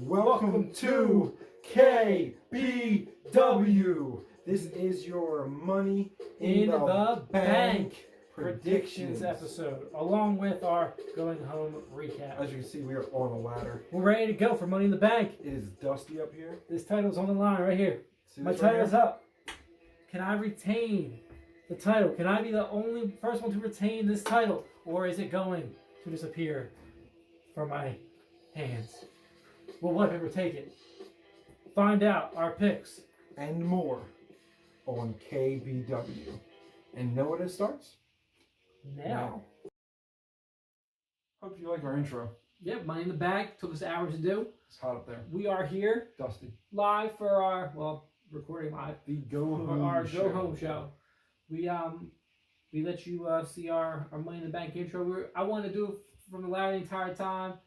Welcome to KBW. This is your Money in the Bank Predictions episode, along with our going home recap. As you can see, we are on a ladder. We're ready to go for Money in the Bank. It is dusty up here. This title's on the line right here. My title's up. Can I retain the title? Can I be the only first one to retain this title? Or is it going to disappear from my hands? Will White Peppa take it? Find out our picks. And more on KBW. And know when it starts? Now. Hope you like our intro. Yep, Money in the Bank. Took us hours to do. It's hot up there. We are here. Dusty. Live for our, recording live. The Go Home Show. We let you see our Money in the Bank intro. I wanted to do it from the ladder the entire time.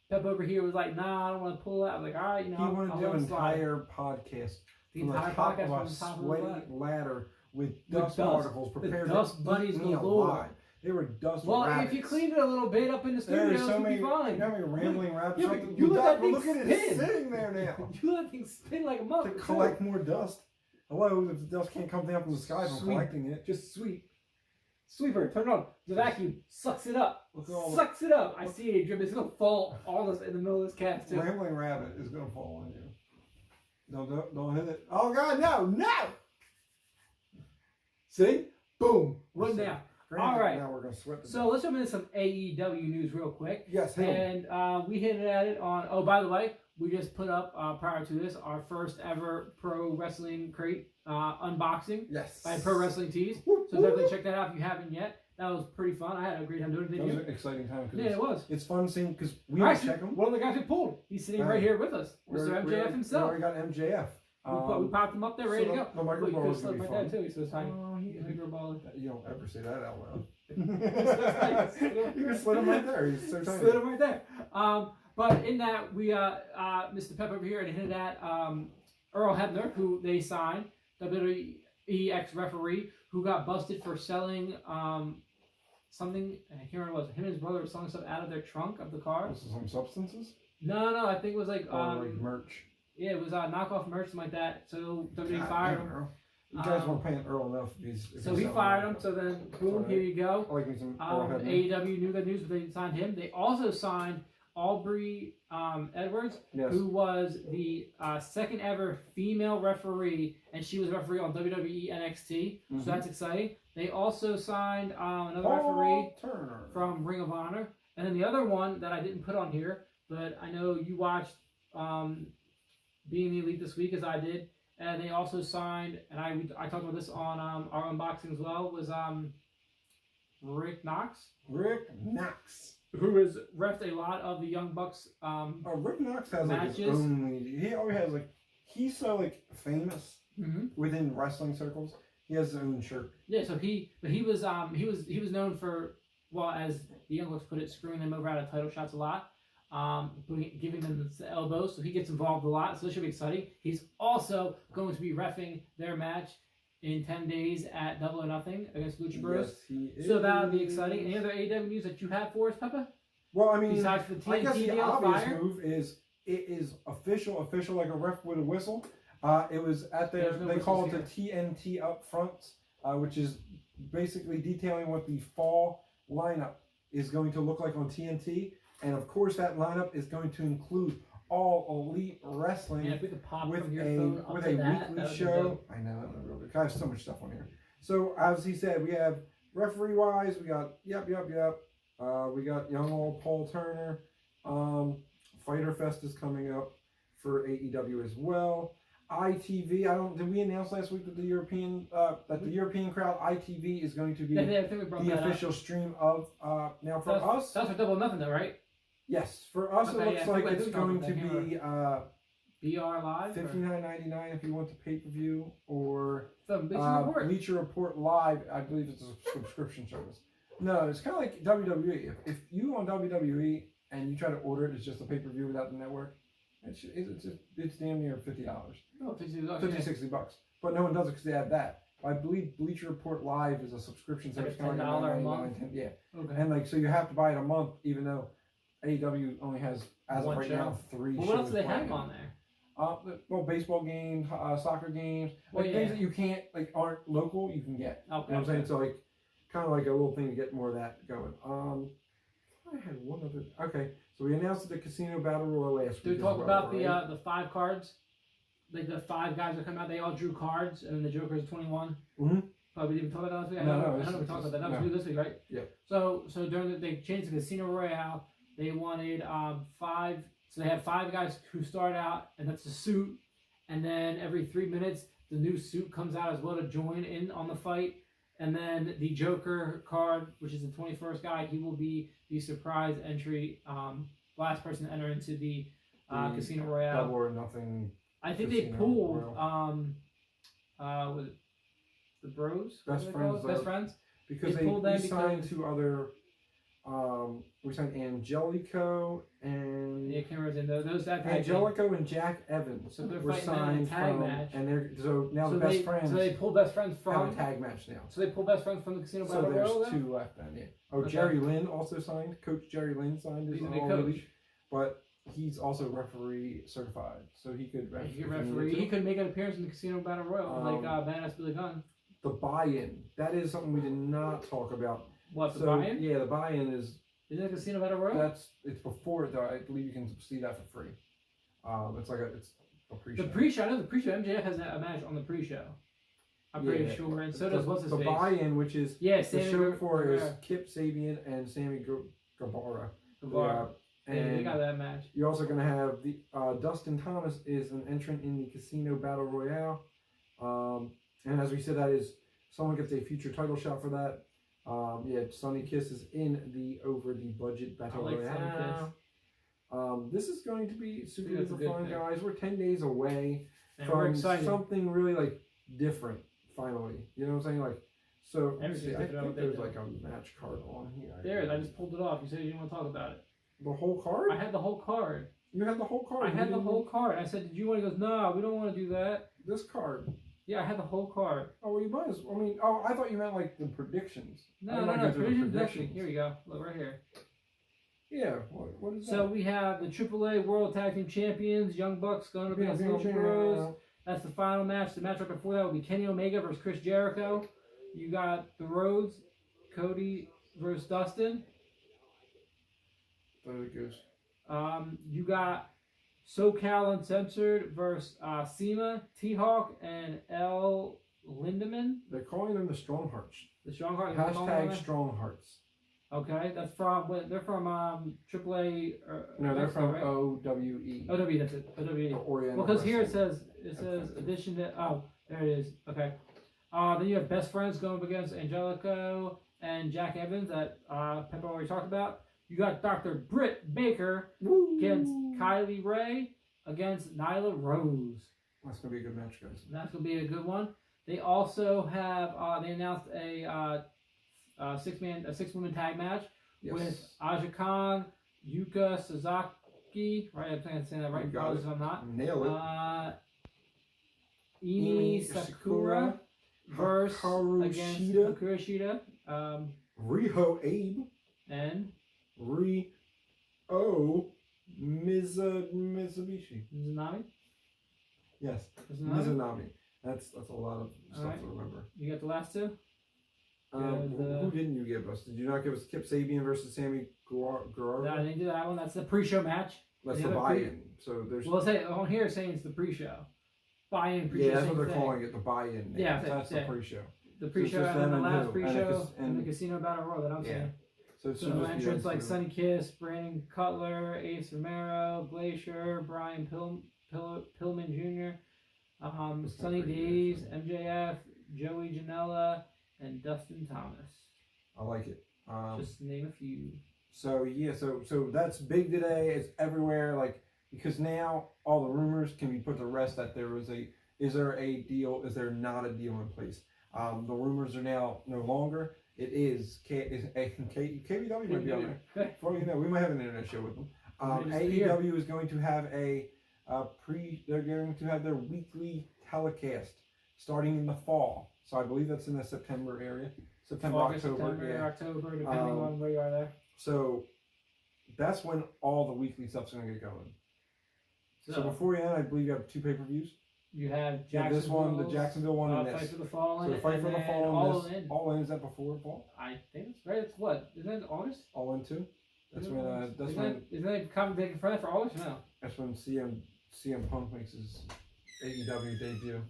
Pep over here was like, nah, I don't want to pull that. I was like, all right, He wanted to do an entire podcast. The entire podcast from the top of a sweaty ladder with dust particles prepared. The dust bunnies galore. They were dust Well, rabbits. if you cleaned it a little bit up in the studio, it would be fine. You got me rambling rabbits. Yeah, but you let that thing look at it, it's sitting there now. You let that thing spin like a mother. To collect more dust. Hello, if the dust can't come down from the sky from collecting it. Just sweep. Sweeper, turn it on. The vacuum sucks it up. Sucks it up. I see it, Jim. It's going to fall all this in the middle of this cast, too. Rambling rabbit is going to fall on you. Don't hit it. Oh, God, no. See? Boom. Run down. All right. Now we're going to sweat So let's jump into some AEW news real quick. Yes, and we hinted at it on, by the way, we just put up, prior to this, our first ever Pro Wrestling Crate unboxing. Yes. By Pro Wrestling Tees. So definitely check that out if you haven't yet. That was pretty fun. I had a great time doing the video. That was an exciting time. Yeah, it was. It's fun seeing, because we don't check them. One of the guys who pulled, he's sitting right here with us. Mr. MJF himself. We already got MJF. We popped him up there, ready to go. The microphone is going to be fun. Too. He's so tiny. Microballer. You don't ever say that out loud. You can slid him right there. He's so tiny. Slid him right there. But in that, we Mr. Pep over here had hinted at Earl Hebner, who they signed, WWE ex-referee, who got busted for selling something. I can't remember what it was. Him and his brother were selling stuff out of their trunk of the car. Some substances? No. I think it was like like merch. Yeah, it was knockoff merch, something like that. So WWE fired him. Earl. You guys weren't paying Earl enough. So he fired him. So then, boom, here you go. I like me some Earl Hebner. AEW knew that news, but they signed him. They also signed Aubrey Edwards, who was the second ever female referee, and she was a referee on WWE NXT. So that's exciting. They also signed another referee from Ring of Honor, and then the other one that I didn't put on here, but I know you watched Being the Elite this week as I did, and they also signed, and I talked about this on our unboxing as well, was Rick Knox. Who has reffed a lot of the Young Bucks Rick Knox has matches. Like his own, he always has he's so famous within wrestling circles. He has his own shirt. Yeah, so he was known for, as the Young Bucks put it, screwing them over out of title shots a lot, giving them the elbows. So he gets involved a lot. So this should be exciting. He's also going to be reffing their match in 10 days at Double or Nothing against Lucha Bros. Yes, he is. So that'll be exciting. Any other AEW news that you have for us, Peppa? Well, I mean, besides the TNT I guess the deal, obvious move is it is official like a ref with a whistle. It was at their, they call it the TNT up front, which is basically detailing what the fall lineup is going to look like on TNT. And of course, that lineup is going to include all Elite Wrestling if we could pop with from your a phone up with to a that, weekly show. I know, I have so much stuff on here. So as he said, we have referee wise, we got we got young old Paul Turner. Fighter Fest is coming up for AEW as well. ITV, did we announce last week that the European crowd ITV is going to be the official stream of now for us? That's for Double or Nothing though, right? Yes, for us it looks like it's going to be BR Live, $59.99 if you want the pay-per-view, or Bleacher Report Live. I believe it's a subscription service. No, it's kind of like WWE. If you go on WWE and you try to order it, it's just a pay-per-view without the network. It's damn near $50. Oh, $50, $60. But no one does it because they have that. I believe Bleacher Report Live is a subscription service, kind of like $10 a month. Yeah. Okay. And so you have to buy it a month, even though AEW only has as of right now, 3 Well, shows. what else do they have planned. on there? Well, baseball games, soccer games, Well, like things that you can't, like, aren't local, you can get. Okay. You know what I'm saying? So, like, kind of like a little thing to get more of that going. I had one other. Okay, so we announced the Casino Battle Royal last week. Did we talk as about well, the 5 cards? Like the 5 guys that come out, they all drew cards, and then the Joker's 21. Mm-hmm. Oh, we didn't talk about that last week? No, I know we talked about that. That was new this week, right? Yeah. So during they changed the Casino Royale, they wanted 5. So they had 5 guys who start out, and that's a suit, and then every 3 minutes the new suit comes out as well to join in on the fight, and then the Joker card, which is the 21st guy, he will be the surprise entry, last person to enter into the Casino Royale. Double or nothing. I think they pulled was it the Bros? Best friends. Best friends. Because we signed 2 other. We signed Angelico and Yeah, cameras in those. Angelico and Jack Evans. So they're were fighting in a signed tag from, match. and they're now the So best friends. So they pulled best friends have from a tag match now. So they pulled best friends from the Casino So Battle Royal. there's 2 left then. Yeah. Oh, Okay. Jerry Lynn also signed. Coach Jerry Lynn signed as He's a good already, coach. but he's also referee certified, so he could He referee. could referee. He could make an appearance in the Casino Battle Royal, like Badass Billy Gunn. The buy-in. That is something we did not talk about. What, the So, buy-in? Yeah, the buy-in is. Is it Casino Battle Royal? It's before it though. I believe you can see that for free. It's a pre-show. The pre-show. I know the pre-show. MJF has a match on the pre-show. I'm pretty sure, and so does what's his the face. buy-in, which is Yeah, the Sammy show before is Guevara. Kip Sabian and Sammy Guevara. Guevara. And Yeah, they got that match. you're also going to have the Dustin Thomas is an entrant in the Casino Battle Royale, and as we said, that is someone gets a future title shot for that. Sonny Kiss is in the over the budget Battle Royale. This is going to be super duper fun, guys. We're 10 days away from something really like different. Finally, you know what I'm saying? Like, so I think there's like a match card on here. There, I just pulled it off. You said you didn't want to talk about it. The whole card? I had the whole card. You had the whole card? I had the whole card. I said, did you want to go? No, we don't want to do that. This card? Yeah, I had the whole card. Oh, well, you might as well. I mean, I thought you meant like the predictions. No. Predictions. Here we go. Look, right here. Yeah, what is that? So we have the AAA World Tag Team Champions, Young Bucks going up against the Bros. That's the final match. The match right before that will be Kenny Omega versus Chris Jericho. You got the Rhodes, Cody versus Dustin. There it goes. You got SoCal Uncensored versus SEMA, T-Hawk, and L. Lindemann. They're calling them the Strong Hearts. The Strong Hearts. Hashtag Strong Hearts. Okay, that's from they're from AAA. No, they're from right? OWE. OWE, that's it. OWE. Oriental Well, because here it Wrestling. says addition to there it is. Okay. Then you have Best Friends going up against Angelico and Jack Evans that Peppa already talked about. You got Dr. Britt Baker against Kylie Ray against Nyla Rose. That's gonna be a good match, guys. That's gonna be a good one. They also have they announced a 6-woman tag match with Aja Khan, Yuka Sasaki. Right, I'm saying that right. Probably if I'm not. Nail it. Emi Sakura versus against Hikaru Shida. Riho Abe And Mitsubishi. Mizunami. Yes, Mizunami. That's a lot of stuff to remember. You got the last 2? Who didn't you give us? Did you not give us Kip Sabian versus Sammy Guevara? No, I didn't do that one. That's the pre-show match. That's the buy-in. So there's. Well, let's say on here it's saying it's the pre-show. Buy-in, pre-show. Yeah, that's what they're calling it. The buy-in. Yeah, that's the pre-show. The pre-show and then the last pre-show and the Casino Battle Royal that I'm saying. So entrants like Sonny Kiss, Brandon Cutler, Ace Romero, Glacier, Brian Pillman Jr., Sonny Days, MJF, Joey Janela, and Dustin Thomas. I like it. Just to name a few. So yeah, so that's big today. It's everywhere, like because now all the rumors can be put to rest that is there a deal? Is there not a deal in place? The rumors are now no longer. It is KBW might be on there. For all you know, we might have an internet show with them. AEW is going to have they're going to have their weekly telecast starting in the fall. So I believe that's in the September area. October, October, depending on where you are there. So that's when all the weekly stuff's gonna get going. So before then, I believe you have 2 pay-per-views. You have this one, the Jacksonville one, and this. Fight for the Fallen. So Fight for the Fallen. All In, is that before Fall? I think that's right. It's what? Isn't it August? All In too. That's when. Isn't it commentating for that for August? No. That's when CM Punk makes his AEW debut.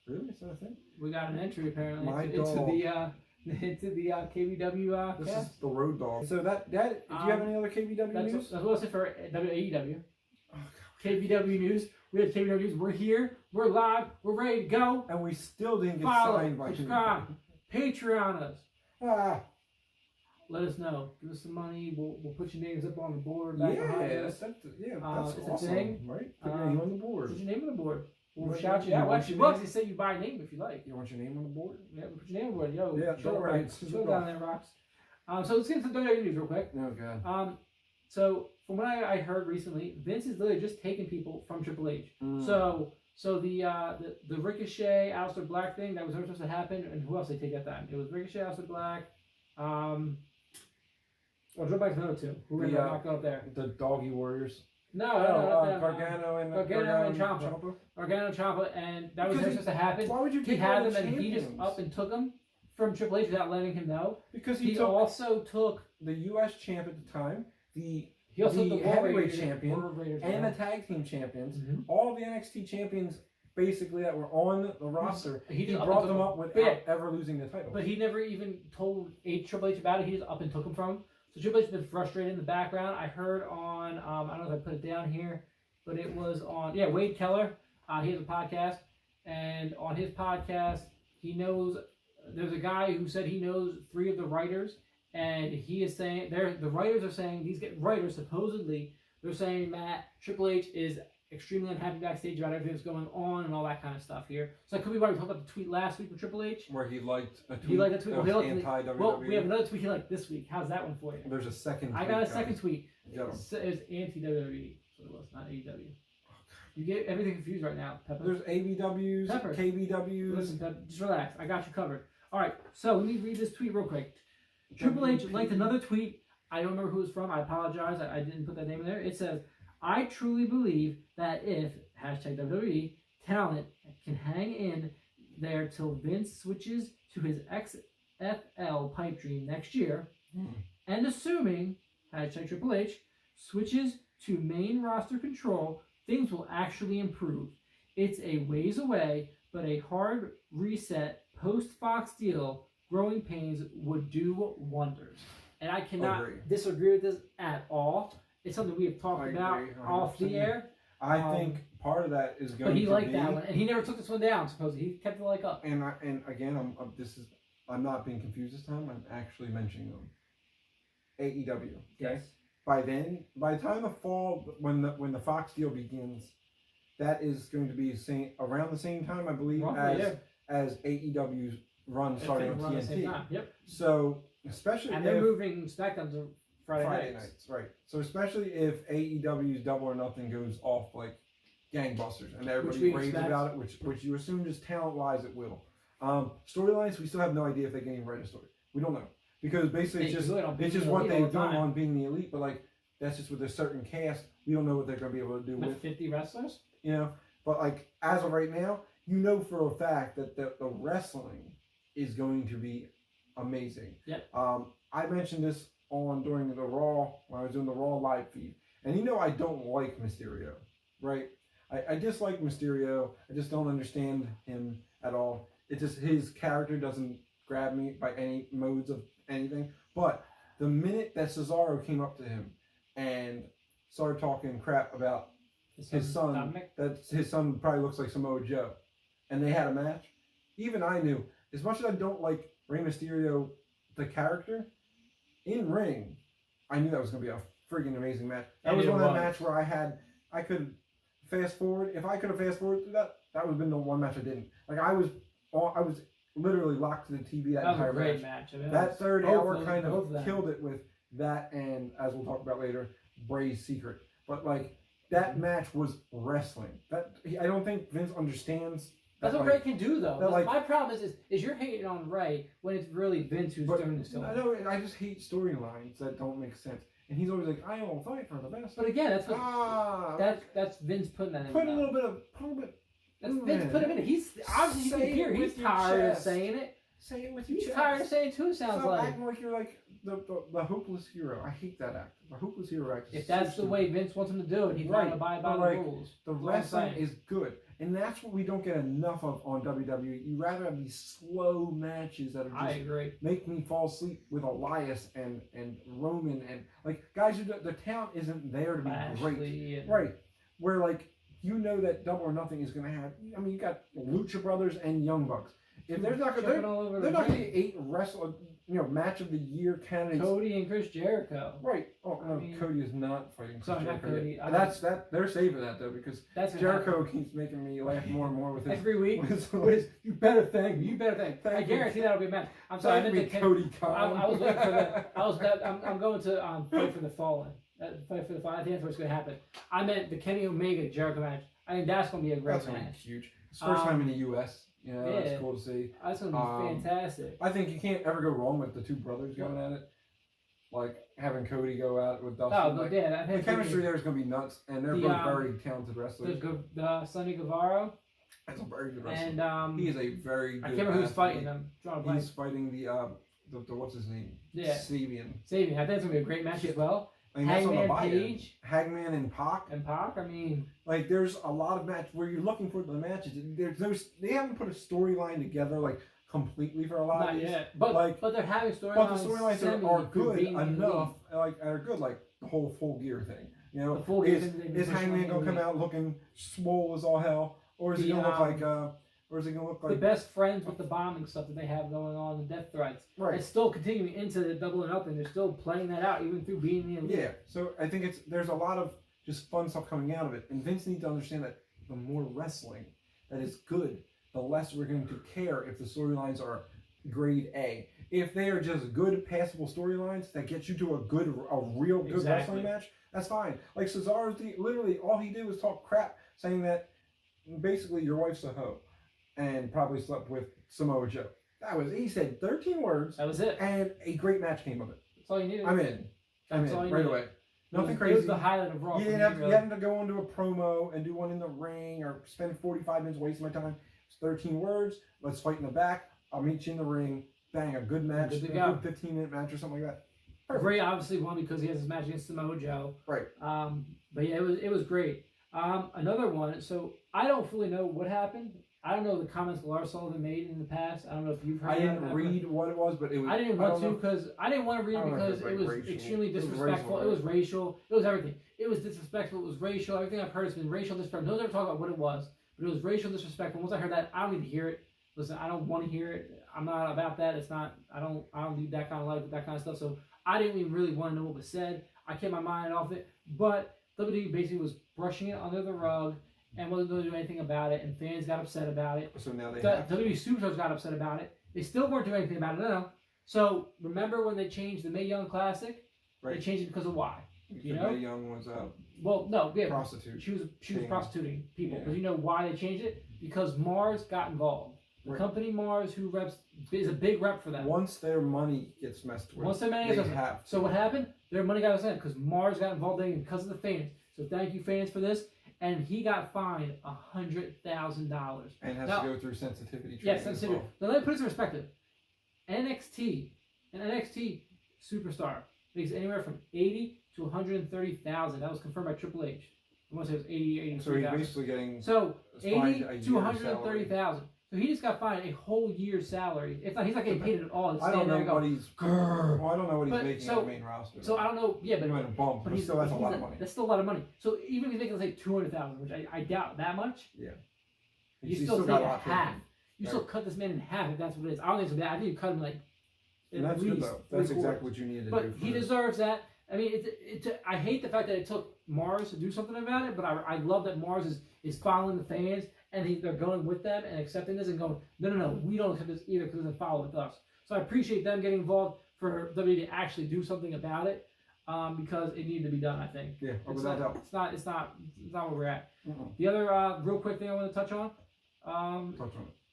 Really? Is that a thing? We got an entry apparently into the KBW This cast. is the Road Dog. So that do you have any other KBW news? That's what I said for AEW. Oh, KBW news. We have KBW news. We're here. We're live. We're ready to go. And we still didn't get Follow, signed by subscribe, Patreon us. Ah. Let us know. Give us some money. We'll put your names up on the board. That's awesome, a thing. Right? Put your name on the board. Put your name on the board. We'll You shout you out. want Actually, your they say you buy a name if you like. You want your name on the board? Yeah, put your name on the board. Yo, Yeah, chill, right. Chill down there, Rocks. So let's get into the WWE news real quick. Oh, God. So from what I heard recently, Vince is literally just taking people from Triple H. So the Ricochet, Aleister Black thing that was never supposed to happen, and who else they take at that time? It was Ricochet, Aleister Black. Joe Black's another 2. Who are not going up there? The Doggy Warriors. No, Gargano and Ciampa. Gargano and Ciampa, and that was never supposed to happen. Why would you He take had all them, the and he just up and took them from Triple H without letting him know. Because he also took the U.S. champ at the time, he also took the heavyweight champion, and the tag team champions. Mm-hmm. All of the NXT champions, basically, that were on the roster. He brought them up without ever losing the title. But he never even told Triple H about it. He just up and took them from him. So Triple H has been frustrated in the background. I heard on, I don't know if I put it down here, but it was on, Wade Keller. He has a podcast. And on his podcast, he knows, there's a guy who said he knows 3 of the writers. And he is saying, the writers are saying, these writers supposedly, they're saying that Triple H is extremely unhappy backstage about everything that's going on and all that kind of stuff here. So could we already talk about the tweet last week with Triple H? Where he liked a tweet. He liked a tweet. That was anti-WWE. Well, we have another tweet he liked this week. How's that one for you? There's a second tweet. I got a second tweet. It was anti-WWE. So it was, not AEW. You get everything confused right now, Pepper. There's ABWs, Pepper. KBWs. Listen, Pepper, just relax. I got you covered. All right, so let me read this tweet real quick. Triple H liked another tweet. I don't remember who it's from. I apologize. I didn't put that name in there. It says, I truly believe that if #WWE talent can hang in there till Vince switches to his XFL pipe dream next year, and assuming #Triple H switches to main roster control, things will actually improve. It's a ways away, but a hard reset post Fox deal, growing pains would do wonders. And I cannot disagree with this at all. It's something we have talked about off the air. I think part of that is going to be... But he liked that one, and he never took this one down, supposedly. He kept the like up. And again, I'm not being confused this time. I'm actually mentioning them. AEW. Okay? Yes. By the time the fall, when the Fox deal begins, that is going to be around the same time, I believe, as AEW's run starting on TNT. Yep. So, especially they're moving SmackDown to Friday nights, right? So especially if AEW's Double or Nothing goes off like gangbusters and everybody raves about it, which you assume just talent-wise it will. Storylines, we still have no idea if they can even write a story. We don't know because basically it's just what they've done on being the elite, but like that's just with a certain cast. We don't know what they're going to be able to do with 50 wrestlers. You know, but like as of right now, you know for a fact that the wrestling is going to be amazing. Yep. I mentioned this during the Raw, when I was doing the Raw live feed. And I don't like Mysterio, right? I dislike Mysterio. I just don't understand him at all. It's just his character doesn't grab me by any modes of anything. But the minute that Cesaro came up to him and started talking crap about his son, Dominic? that his son probably looks like Samoa Joe, and they had a match, even I knew, as much as I don't like Rey Mysterio, the character, in ring, I knew that was going to be a freaking amazing match. That was one of the matches where I could fast forward. If I could have fast forwarded that would have been the one match I didn't. Like I was literally locked to the TV that entire match. I mean, that third hour kind of killed it with that, and as we'll talk about later, Bray's secret. But like that match was wrestling. I don't think Vince understands. That's what Ray can do, though. My problem is you're hating on Ray when it's really Vince who's doing this. I just hate storylines that don't make sense. and he's always like, I will fight for the best. But again, that's what that's Vince putting that in. Put a little bit. That's Vince put him in it. He's obviously you can hear he's tired of saying it. Say it with your chest. He's tired of saying it too. Sounds Stop like acting like you're like the hopeless hero. I hate that act. The hopeless hero act. If that's the way Vince wants him to do it, he's going to abide by the rules. The wrestling is good, and that's what we don't get enough of on WWE. You rather have these slow matches that are just make me fall asleep with Elias and Roman and like guys who the talent isn't there to be great, right? Where like you know that Double or Nothing is going to have. I mean, you got Lucha Brothers and Young Bucks. If there's not going to, they're not going to be 8 match of the year candidates. Cody and Chris Jericho. Right. Oh no, Cody is not fighting. Sorry, not Cody. That's they're saving that though because Jericho keeps making me laugh more and more with his every week. You better thank me. You better thank. I guarantee that'll be a match. I'm sorry, I meant Cody Khan. I was waiting for the. I'm going to Fight for the Fallen. Fight for the Fallen. I think that's what's going to happen. I meant the Kenny Omega Jericho match. I think that's going to be a great match. That's huge. It's first time in the U.S. You know, it's cool to see. That's going to be fantastic. I think you can't ever go wrong with the two brothers going at it. Like having Cody go out with Dustin. Oh, like, yeah. The chemistry there is going to be nuts, and they're both very talented wrestlers. The Sonny Guevara. That's a very good wrestler. And he is a very good I can't remember who's fighting them. He's fighting the what's his name? Yeah. Sabian. I think it's going to be a great match as well. I mean, Hangman Page. Hangman and Pac. I mean... Like, there's a lot of matches where you're looking for the matches. They haven't put a storyline together, like, completely for a lot of these. Not yet. But they're having storylines. But the storylines are good enough. Like, are good, like, the whole Full Gear thing. You know, the Full Gear is Hangman going to come out looking swole as all hell? Or is he going to look like... Or is it going to look like... The best friends with the bombing stuff that they have going on, the death threats. Right. It's still continuing into the Double or Nothing. They're still playing that out, even through being the elite. Yeah. So I think there's a lot of just fun stuff coming out of it. And Vince needs to understand that the more wrestling that is good, the less we're going to care if the storylines are grade A. If they are just good, passable storylines that get you to a real good wrestling match, that's fine. Like Cesaro, literally all he did was talk crap, saying that basically your wife's a hoe. And probably slept with Samoa Joe. He said 13 words. That was it. And a great match came of it. That's all you needed. I'm in right away. Nothing crazy. It was the highlight of Raw. You didn't have to go into a promo and do one in the ring or spend 45 minutes wasting my time. It's 13 words. Let's fight in the back. I'll meet you in the ring. Bang, a good match. A good 15-minute match or something like that. Perfect. Great, obviously won because he has his match against Samoa Joe. Right. But yeah, it was great. Another one. So I don't fully know what happened. I don't know the comments Lars Sullivan made in the past. I don't know if you've heard. I didn't read what it was, but it was. I didn't want to because I didn't want to read because it was extremely disrespectful. It was racial. It was everything. It was disrespectful. It was racial. Everything I've heard has been racial disrespect. No one's ever talked about what it was, but it was racial disrespect. And once I heard that, I don't need to hear it. Listen, I don't want to hear it. I'm not about that. It's not. I don't lead that kind of life with that kind of stuff. So I didn't even really want to know what was said. I kept my mind off it. But WWE basically was brushing it under the rug and wasn't going to do anything about it, and fans got upset about it. So now WWE Superstars got upset about it. They still weren't doing anything about it. No. So remember when they changed the Mae Young Classic? Right. They changed it because of why? Mae Young was prostitute. She was prostituting people. Because you know why they changed it? Because Mars got involved. The company Mars, who is a big rep for them. Once their money gets messed with, So what happened? Their money got upset because Mars got involved because of the fans. So thank you, fans, for this. And he got fined $100,000. And has to go through sensitivity training. Yes, sensitivity. Now let me put this in perspective. An NXT superstar makes anywhere from $80,000 to $130,000. That was confirmed by Triple H. I want to say it was 80, So he's basically getting $80,000 to $130,000. So he just got fined a whole year's salary. It's not. He's not getting paid at all. I don't know what he's. Well, I don't know what he's making on the main roster. So I don't know. Yeah, but he might have bumped, but still that's a lot of money. That's still a lot of money. So even if he's making, let's say, $200,000, which I doubt that much. Yeah. You still take half. You still cut this man in half if that's what it is. I don't think it's bad. I think you cut him like. That's good though. That's exactly what you needed to do. But he deserves that. I mean, I hate the fact that it took Mars to do something about it, but I love that Mars is following the fans. And they're going with them and accepting this and going, no, we don't accept this either because it doesn't follow with us. So I appreciate them getting involved for WWE to actually do something about it because it needed to be done, I think. Yeah, it's not where we're at. Uh-uh. The other real quick thing I want to touch on,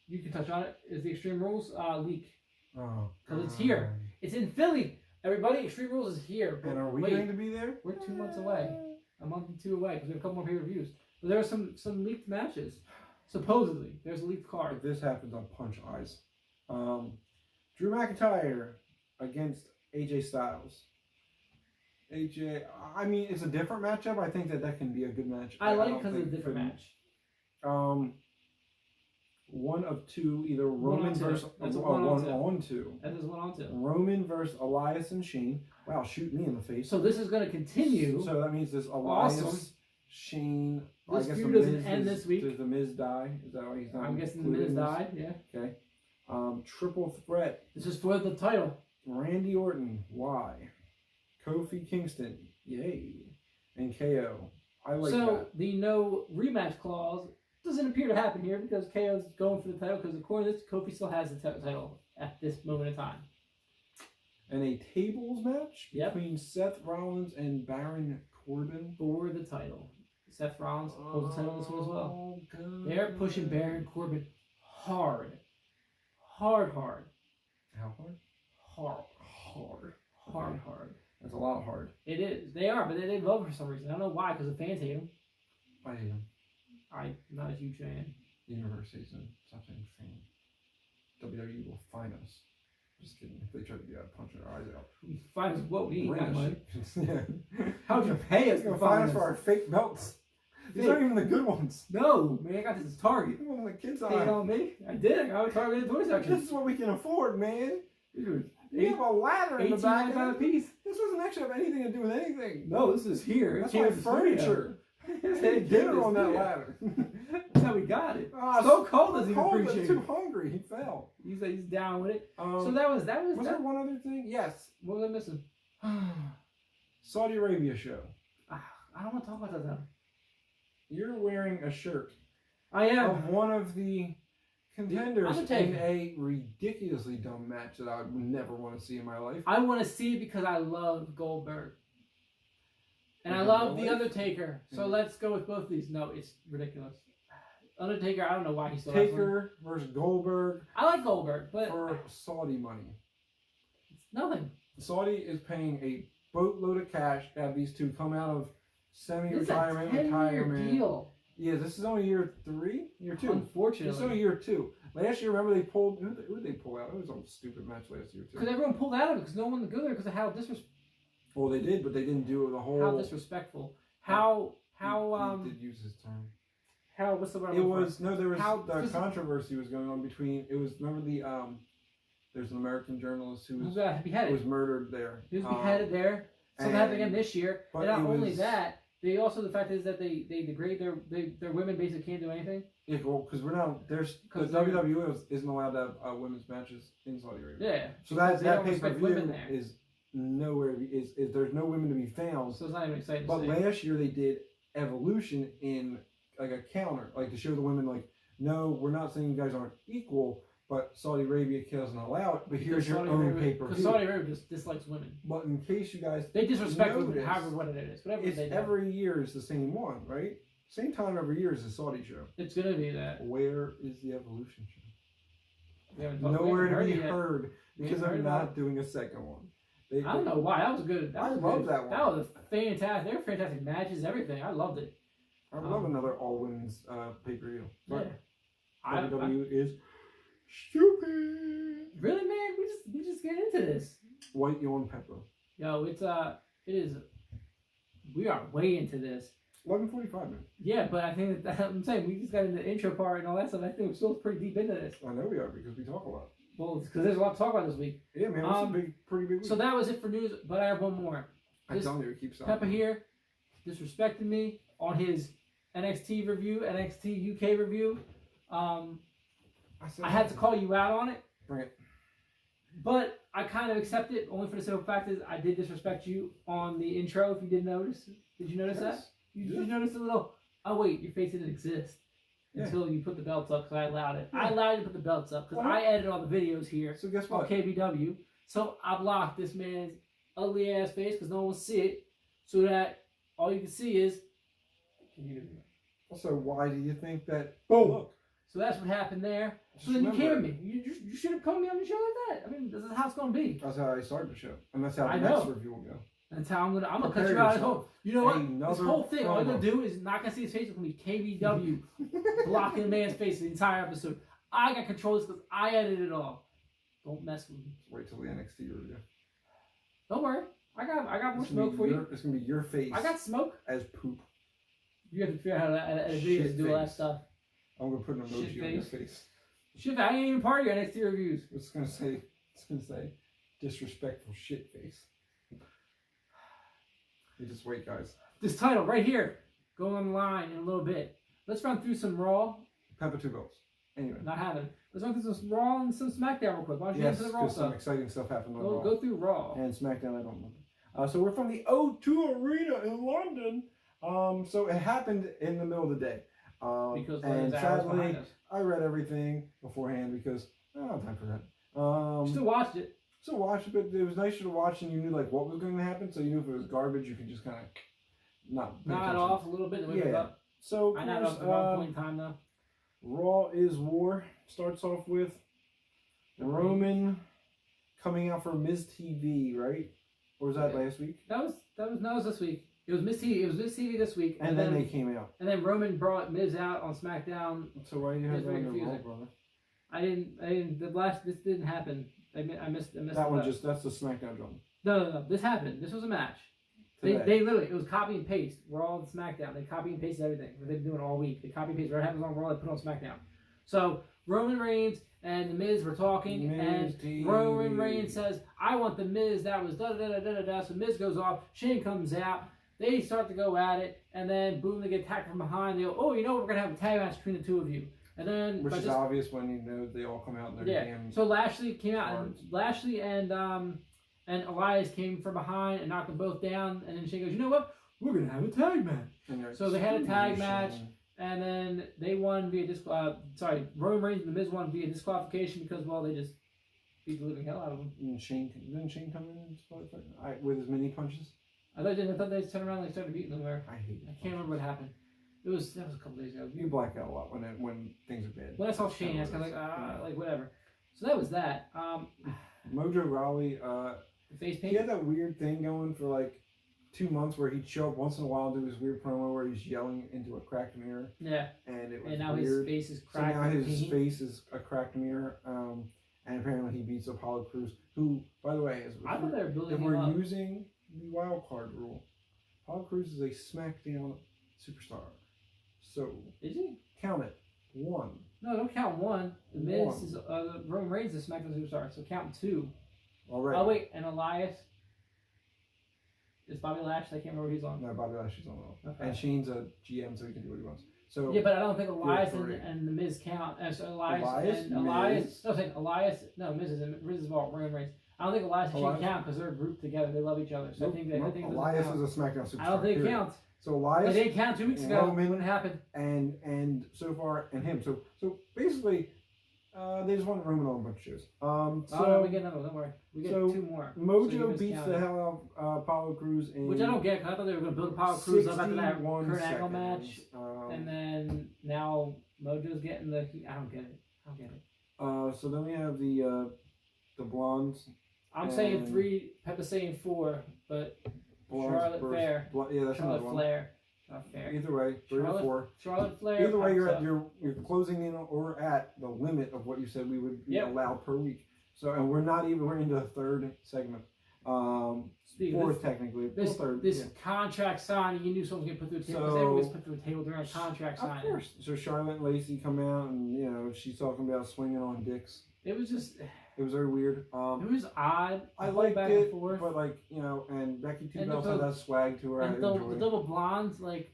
you can touch on it, is the Extreme Rules leak. Oh. Because it's here. It's in Philly. Everybody, Extreme Rules is here. And are we wait, going to be there? We're 2 months away. A month and 2 away because we have a couple more pay-per-views. But there are some leaked matches. Supposedly, there's a leaked card. If this happens, I'll punch eyes. Drew McIntyre against AJ Styles. AJ, I mean, it's a different matchup. I think that can be a good match. I like it because it's a different match. One of two, either Roman versus That's one on two. That is 1-on-2. Roman versus Elias and Shane. Wow, shoot me in the face. So this is going to continue. So that means this Elias, Awesome. Shane. This I guess feud the doesn't Miz end this week. Does the Miz die? Is that why he's not? I'm guessing the Miz died. Yeah. Okay. Triple threat. This is for the title. Randy Orton. Why? Kofi Kingston. Yay. And KO. I like that. So the no rematch clause doesn't appear to happen here because KO's going for the title because according to this, Kofi still has the title at this moment in time. And a tables match Yep. between Seth Rollins and Baron Corbin. For the title. Seth Rollins holds the title on this one as well. God. They're pushing Baron Corbin hard. Hard. How hard? Hard. That's a lot hard. It is. They are, but they love him for some reason. I don't know why, because the fans hate him. I hate him. I'm not a huge fan. The universe hates him. Stop saying fan. WWE will fine us. Just kidding. If they try to do that, punch our eyes out. Fine as what we ain't got money. Yeah. How'd you pay us He's gonna to fine find us for our fake belts. These aren't even the good ones. No, man, I got this Target. These are the kids' Take it eye. on me. I did. I got a Target in the toy section. This is what we can afford, man. Dude, You have a ladder in the back. $18.95 a piece. This doesn't actually have anything to do with anything. No, this is here. That's It came my with the studio. furniture. They Get her on that studio. ladder. That's how we got it. Ah, So cold doesn't even Cold, but appreciate too it. hungry. He fell. He's down with it. So Was that was there one other thing? Yes. What was I missing? Saudi Arabia show. I don't want to talk about that now. You're wearing a shirt I am. of one of the contenders in Undertaker. a ridiculously dumb match that I would never want to see in my life. I want to see it because I love Goldberg. And I In love real The life? Undertaker. So Mhm. let's go with both of these. No, it's ridiculous. Undertaker, I don't know why he's still wrestling. Taker versus Goldberg I like Goldberg, but for Saudi money. it's nothing. Saudi is paying a boatload of cash to have these two come out of This is a semi-retirement, 10-year retirement. deal. Yeah, this is only year 3? Year 2. Unfortunately. This is only year 2. Last year, remember they pulled... Who did they pull out? It was some stupid match last year, too. Because everyone pulled out of it because no one wanted to go there because of how Well, they did, but they didn't do the whole... how disrespectful. How He did use his term. how what's the word? It was... No, there was... How- the controversy was going on between... It was... Remember the... There's an American journalist who Who was got beheaded? murdered there. He was beheaded there. Something happened again this year. but And not it only was- that, they also the fact is that they degrade their women basically can't do anything. Yeah, well, because we're not... There's... The 'Cause they're- WWE isn't allowed to have women's matches in Saudi Arabia. Yeah. So that They don't pay per respect women view there. is nowhere. Is there's no women to be found. So it's not even exciting But to see. last year they did Evolution in like a counter, like to show the women like, no, we're not saying you guys aren't equal, but Saudi Arabia doesn't allow it. But here's your own pay per Because view. Saudi Arabia just dislikes women. But in case you guys, They disrespect women, notice, however what it is. Whatever it's they do. every year is the same one, right? Same time every year is the Saudi show. It's gonna be that. Where is the Evolution show? We haven't talked- we Nowhere haven't to be it yet. heard We because haven't they're heard not about doing a second one. I don't know why. That was good. That I was love good. that one. That was a fantastic. They were fantastic matches. Everything. I loved it. I would love another all women's pay per view. Yeah. WWE is stupid. Really, man? We just get into this. White Peppa. Yo, it is. We are way into this. 11:45, man. Yeah, but I think that I'm saying we just got into the intro part and all that stuff. I think we're still pretty deep into this. I know we are because we talk a lot. Well, because there's a lot to talk about this week. Yeah, man. It's a pretty big week. So that was it for news. But I have one more. I'm telling you, it keeps Peppa here disrespected me on his NXT review, NXT UK review. I had to call you out on it. Bring it. But I kind of accept it only for the simple fact is I did disrespect you on the intro. If you didn't notice, did you notice that? Did you notice a little? Oh wait, your face didn't exist until you put the belts up because I allowed it. I allowed you to put the belts up because I edited all the videos here So guess on what? KBW. So I blocked this man's ugly ass face because no one will see it, so that all you can see is. Also, why do you think that? Boom. Look, So that's what happened there. Just So then you came at remember- me. You should have come to me on the show like that. I mean, this is how it's going to be. That's how I started the show, and that's how I the next know. review will go. That's how I'm gonna cut Prepare you out. yourself. You know what? Another This whole thing, all I'm gonna promo. do is not gonna see his face. It's gonna be KBW blocking the man's face the entire episode. I got control of this because I edited it all. Don't mess with me. Wait till the NXT review. Don't worry. I got more It's gonna smoke be for you. It's gonna be your face. I got smoke. as poop. You have to figure out how to edit videos and do all that Shit stuff. I'm gonna put an Shit emoji on your face. face. Shit, I ain't even part of your NXT reviews. It's gonna say disrespectful shit face. You just wait, guys. This title right here, going on the line in a little bit. Let's run through some Raw. Peppa 2 belts. Anyway. Not having. Let's run through some Raw and some SmackDown real quick. Why don't you Yes, get into the Raw because some stuff? exciting stuff happened on Raw. Go through Raw. And SmackDown, I don't remember. So we're from the O2 Arena in London. So it happened in the middle of the day. Because and there's hours sadly, behind us. I read everything beforehand because I don't have time for that. Still watched it. So watch it, but it was nicer to watch, and you knew like what was going to happen. So you knew if it was garbage, you could just kind of not pay Nod attention. off a little bit and wake Yeah. up. So I of nodded course, off at one point in time though. Raw is War starts off with Roman coming out for Miz TV, right? Or was that Yeah. last week? That was this week. It was Miss TV. It was Miss TV this week. And then they came out. And then Roman brought Miz out on SmackDown. So why do you have It's that very on your Raw, confusing. brother? I didn't. This didn't happen. I missed. That one that's the SmackDown drum. No. This happened. This was a match. They literally, it was copy and paste. We're all on SmackDown. They copy and pasted everything. They've been doing it all week. They copy and paste what happens on Raw. They put on SmackDown. So Roman Reigns and the Miz were talking, and Roman Reigns says, "I want the Miz." That was da da da da da da. So Miz goes off. Shane comes out. They start to go at it, and then boom, they get attacked from behind. They go, "Oh, you know what? We're gonna have a tag match between the two of you." And then which is obvious when you know they all come out in their damn. So Lashley came out, and arms. Lashley and Elias came from behind and knocked them both down. And then Shane goes, "You know what? We're gonna have a tag match." So they had a tag match. And then they won via Roman Reigns and the Miz won via disqualification because they just beat the living hell out of them. And didn't Shane come in and disqualify with his mini punches? I thought they turned around and they started beating them there. I hate. I can't remember what happened. That was a couple days ago. You black out a lot when things are bad. When I saw Shane, I was kind of like whatever. So that was that. Mojo Rawley, The face he paint. had that weird thing going for like 2 months where he'd show up once in a while and do his weird promo where he's yelling into a cracked mirror. Yeah. And it was And now weird. his face is So cracked. now his paint. face is a cracked mirror. And apparently he beats Apollo Crews, who, by the way, I thought they were if building him we're up. using the wild card rule, Apollo Crews is a SmackDown superstar. So Is he? count it. 1. No, don't count one. The Miz One. is Roman Reigns is SmackDown superstar, so count 2. Already. Oh wait, and Elias is Bobby Lashley. I can't remember who he's on. No, Bobby Lashley's on the Okay. And Shane's a GM, so he can do what he wants. So Yeah, but I don't think Elias three. and the Miz count. So Elias Elias, and Elias. Miz. No, I'm saying Elias. No, Miz is about Roman Reigns. I don't think Elias and Shane Elias? count because they're grouped together. They love each other. So Nope, I think nope. it doesn't Elias count. is a SmackDown superstar. I don't think it period. counts. So They Elias didn't count 2 weeks ago. Roman, When it happened. and so far and him. So basically, they just want Roman on a bunch of shows. Oh, So no, we get another one. Don't worry. We get so 2 more. So Mojo you beats miscounted. the hell out of Apollo Crews in Which I don't get because I thought they were going to build Apollo Crews up after that 61 Kurt Angle match. seconds. And then now Mojo's getting the heat. I don't get it. So then we have the blondes. I'm saying And- 3, Peppa saying 4, but Blondes Charlotte versus Flair. Yeah, that's Charlotte another one. Flair. Charlotte Flair. Either way, 3 or Charlotte- 4. Charlotte Flair. Either way, pops you're up. you're closing in or at the limit of what you said we would be Yep. allowed per week. So and we're into the 3rd segment. Speaking of 4th this, technically. this, 3rd. this yeah. contract signing, you knew someone was going to put through a table. Because So- everyone gets put through a table during a contract Of signing. course. So Charlotte and Lacey come out and she's talking about swinging on dicks. It was just, it It was very weird. was odd. I The whole liked back it, and forth. but and Becky Two And Belts the- had that swag to her. I And the enjoyed. double blondes, like,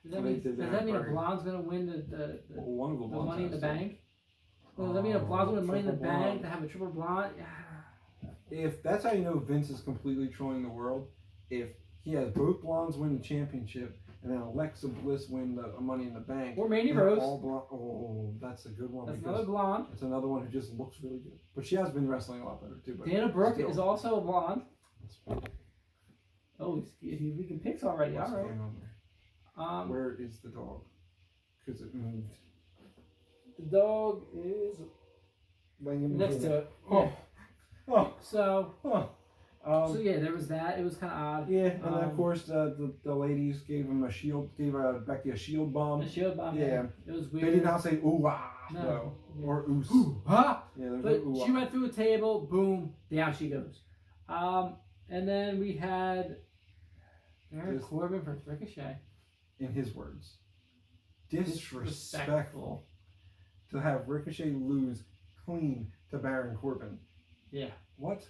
does that They mean, did does that that mean a very- blonde's going to win the Well, one of the blondes Money in the has to. Bank? Well, does that mean a blonde's going to Money in the triple Bank blonde. to have a triple blonde? If that's how you know Vince is completely trolling the world, if he has both blondes win the championship and then Alexa Bliss win the Money in the Bank, Or Mandy they're Rose. all blonde. Oh, that's a good one. That's because another blonde. it's another one who just looks really good. But she has been wrestling a lot better too. But Dana Brooke still. is also a blonde. What's Oh, he's making picks already. All right. going on there? Where is the dog? Because it moved. The dog is next to it. Oh. Oh. So. Oh. So yeah, there was that. It was kind of odd. Yeah, and then of course the ladies gave him a shield, gave Becky a shield bomb. A shield bomb. Yeah, it was weird. They did not say ooh ah no. or oos. Ooh ah. Yeah, but no ooh, she went through a table. Boom, down she goes. And then we had Baron Corbin versus Ricochet. In his words, disrespectful to have Ricochet lose clean to Baron Corbin. Yeah. What?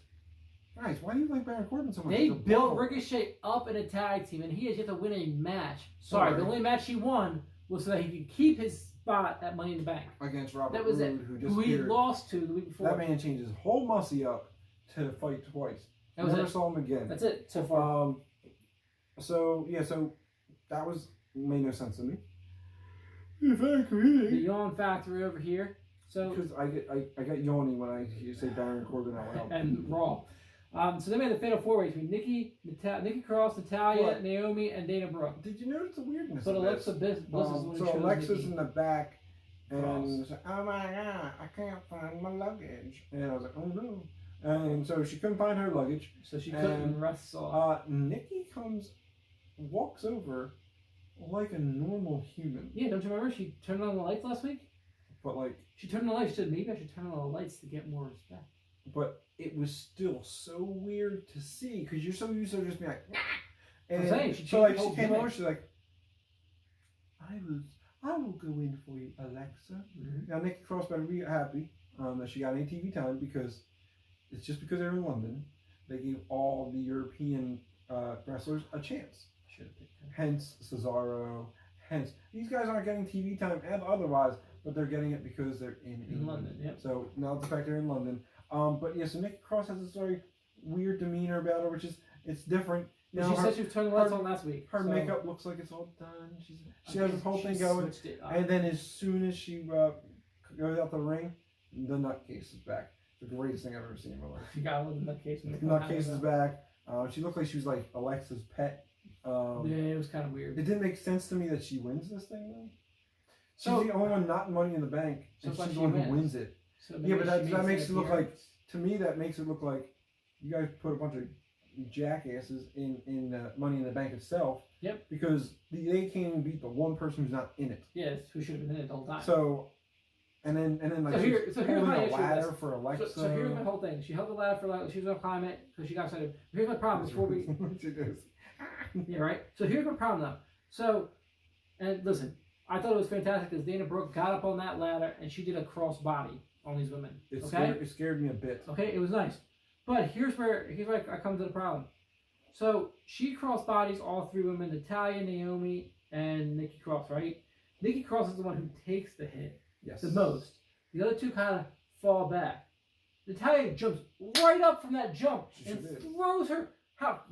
Guys, why do you like Baron Corbin so much? They built Ricochet up in a tag team, and he has yet to win a match. Sorry, the only match he won was so that he could keep his spot at Money in the Bank. Against Robert that was Roode, who he lost to the week before. That man changed his whole muscle up to fight twice. That was Never it. saw him again. That's it so far. So that made no sense to me. The yawn factory over here. So because I get yawning when I hear say Baron Corbin out loud. And Raw. So they made the fatal four-way between Nikki Cross, Natalya, What? Naomi, and Dana Brooke. Did you notice the weirdness? But of Alexa this? Bliss is when so chose Alexa's Nikki in the back, and Cross. said, "Oh my god, I can't find my luggage." And I was like, "Oh no!" And so she couldn't find her luggage. So she couldn't wrestle. Nikki walks over like a normal human. Yeah, don't you remember she turned on the lights last week? But like she turned on the lights. She said maybe I should turn on the lights to get more respect. But it was still so weird to see because you're so used to just being like, nah. And I'm saying, she she came over. She's like, I will go in for you, Alexa. Mm-hmm. Now Nikki Cross better be happy that she got any TV time because it's just because they're in London. They gave all the European wrestlers a chance. Hence Cesaro. Hence these guys aren't getting TV time and otherwise, but they're getting it because they're in London. Yep. So now the fact they're in London. But yeah, so Nikki Cross has this very weird demeanor about her, which is it's different. You know, she said she was turning the lights on last week. Her makeup looks like it's all done. She has this whole thing going, and then as soon as she goes out the ring, the nutcase is back. The greatest thing I've ever seen in my life. She got a little nutcase. Nutcase is back. She looked like she was like Alexa's pet. Yeah, it was kind of weird. It didn't make sense to me that she wins this thing though. She's the only one not in Money in the Bank, and she's the one who wins it. So yeah, but that makes it look like, to me, that makes it look like you guys put a bunch of jackasses in Money in the Bank itself. Yep. Because they can't even beat the one person who's not in it. Yes, who should have been in it the whole time. So, and then like here's my issue ladder for Alexa. So here's my whole thing. She held the ladder for Alexa. She was gonna climb it because she got excited. Here's my problem. Before we. She does. Yeah, right. So here's my problem though. So, and listen, I thought it was fantastic because Dana Brooke got up on that ladder and she did a cross body on these women. It scared me a bit. Okay, it was nice. But here's where I come to the problem. So she cross bodies all three women, Natalya, Naomi, and Nikki Cross, right? Nikki Cross is the one who takes the hit the most. The other two kind of fall back. Natalya jumps right up from that jump and throws her,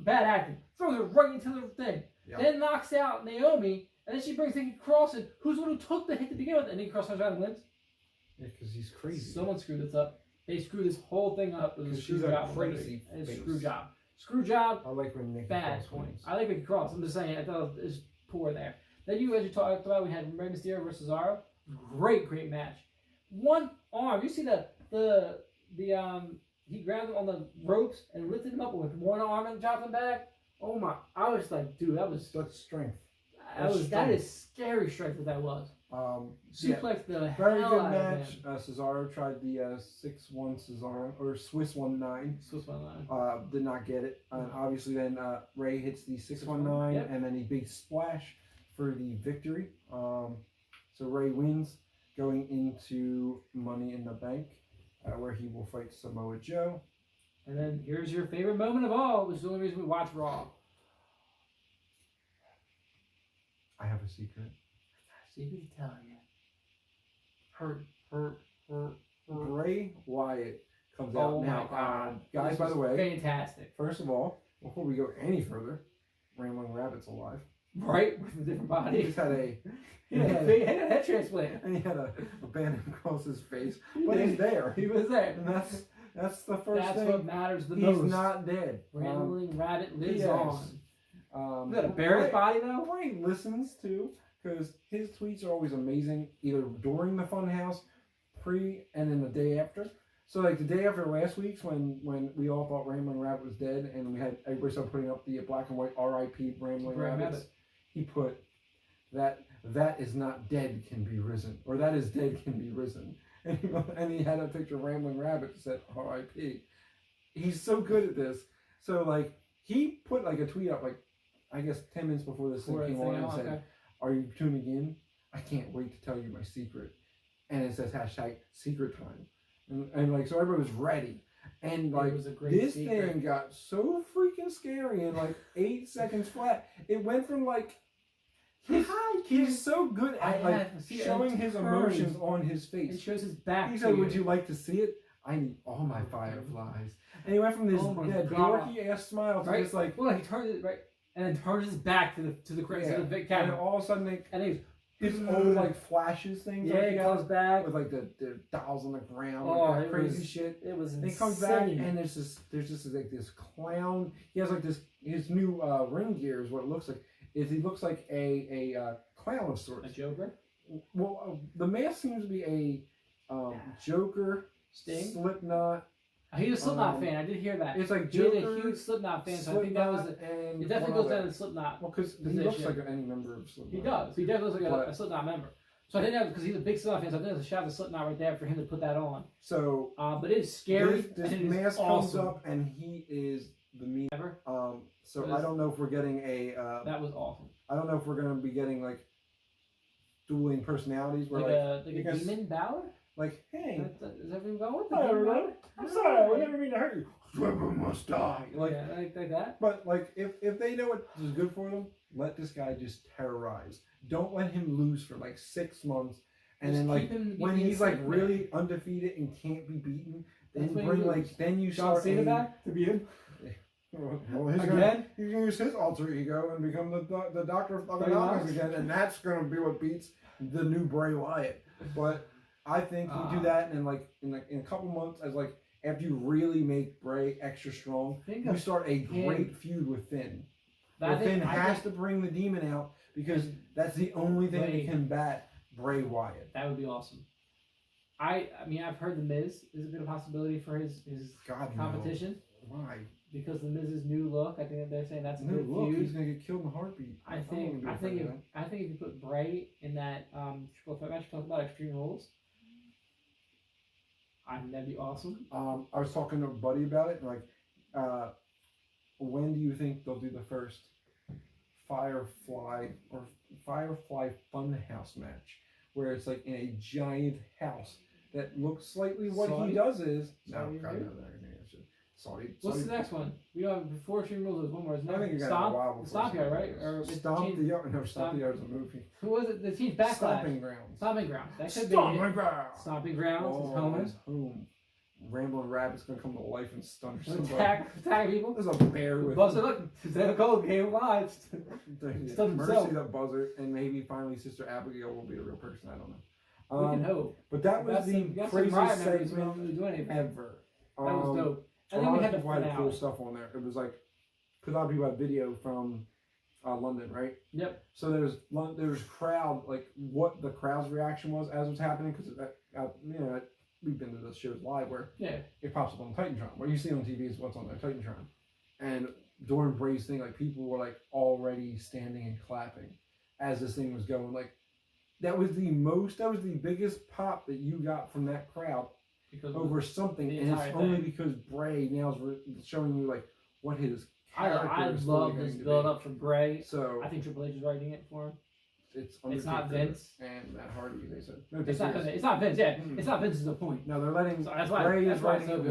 bad acting, throws her right into the thing. Yep. Then knocks out Naomi, and then she brings Nikki Cross in, who's the one who took the hit to begin with, and Nikki Cross turns around and wins. Yeah, because he's crazy. Someone screwed this up. They screwed this whole thing up with a screw job. Crazy. Screw job. Screw job. I like when Nikki bad Cross points. I like Nikki Cross. I'm just saying. I thought it was poor there. Then as you talked about, we had Rey Mysterio versus Cesaro. Great match. One arm. You see the he grabbed him on the ropes and lifted him up with one arm and dropped him back. Oh my! I was like, dude, that's strength. That is scary strength. That was. Suplex the very hell good out match. Of him. Cesaro tried the 6-1 Cesaro or Swiss 1-9. Swiss 1-9. Did not get it. And obviously then Ray hits the 6-1-9 and then a big splash for the victory. So Ray wins going into Money in the Bank, where he will fight Samoa Joe. And then here's your favorite moment of all, which is the only reason we watch Raw. I have a secret. Secret to tell you. Hurt. Bray Wyatt comes out oh now. My God. Guys, by the way. Fantastic. First of all, before we go any further, Rambling Rabbit's alive. Right? With a different body. He just had a head transplant. And he had a band across his face. But he's there. He was there. And that's the first thing. That's what matters the most. He's not dead. Rambling Rabbit lives on. Is that a Barrett's body though? Ray listens to, because his tweets are always amazing, either during the Funhouse, pre, and then the day after. So like the day after last week's when we all thought Rambling Rabbit was dead, and we had everybody started putting up the black and white R.I.P. Rambling Rabbits. He put that is not dead can be risen, or that is dead can be risen, and he had a picture of Rambling Rabbit that said R.I.P. He's so good at this. So like he put like a tweet up like I guess 10 minutes before this thing came on and said, "Are you tuning in? I can't wait to tell you my secret," and it says #secret time. And like so everybody was ready, and like this thing got so freaking scary in like 8 seconds flat. It went from like he's so good at like showing his emotions on his face. It shows his back. He said, "Would you like to see it? I need all my fireflies." And he went from this dorky ass smile to just like he turns it right and then turns his back to the camera. And all of a sudden his old like flashes things. Yeah, he comes back with like the dolls on the ground, like crazy shit. It was insane. He comes back and there's just like this clown. He has like his new ring gear is what it looks like. He looks like a clown of sorts. A Joker. Well, the mask seems to be a Joker, Sting, Slipknot. He's a Slipknot fan. I did hear that. It's like Joker, he's a huge Slipknot fan, so I think that was it. Definitely goes down to Slipknot. Well, because he looks like any member of Slipknot. He does. He definitely looks like a Slipknot member. So I didn't know because he's a big Slipknot fan. So I think there's a shout out to Slipknot right there for him to put that on. So, but it's scary. This mask comes up and he is the mean. So I don't know if we're getting a. That was awesome. I don't know if we're gonna be getting like dueling personalities where like a demon Balor. Like, hey, is everything going? Hi everybody. I'm sorry, I would never mean to hurt you. Swimmer must die. Like that. But like, if they know what is good for them, let this guy just terrorize. Don't let him lose for like 6 months, and just then like when he's like really undefeated and can't be beaten, then then you start back to beat him. Well, he's gonna use his alter ego and become the Doctor of Thugonomics again, and that's gonna be what beats the new Bray Wyatt. But I think you do that, and in a couple months, as like after you really make Bray extra strong, you start a great feud with Finn. Finn has to bring the demon out because that's the only thing that can combat Bray Wyatt. That would be awesome. I mean, I've heard the Miz is a good possibility for his competition. No. Why? Because the Miz's new look, I think they're saying that's a good look. feud. He's gonna get killed in a heartbeat. I think if you put Bray in that triple threat match, talk about Extreme Rules. That'd be awesome. I was talking to a buddy about it, and like, when do you think they'll do the first Firefly Funhouse match, where it's like in a giant house that looks slightly what he does is Sorry. What's the next one? We have before Extreme Rules. There's one more. I think you're gonna have Stomp Yard, right? Or Stomp the Yard. No, Stomp the Yard is a movie. Who was it? The team's Backlash. Stomping Grounds. Stomping Grounds. That could Stomping be Grounds. Stomping Grounds. His home. Rambling Rabbit's gonna come to life and stun somebody. Attack people. There's a bear with. Buzzer, look. Instead of gold, game live. Mercy the buzzer, and maybe finally Sister Abigail will be a real person. I don't know. We can hope. But that was the craziest segment ever. That was dope. And then we had the cool stuff on there. It was like, because a lot of people had video from London, right? Yep. So there's crowd, like what the crowd's reaction was as it was happening, because we've been to the shows live where it pops up on Titantron. What you see on TV is what's on there, Titantron. And during Bray's thing, like people were like already standing and clapping as this thing was going. Like that was the biggest pop that you got from that crowd. Because over something, and it's only because Bray now is showing you like what his character is. I love this build up for Bray. So I think Triple H is writing it for him. It's not Vince and Matt Hardy. They said it's not Vince. Yeah, it's not Vince is the point. No, they're letting Bray is writing it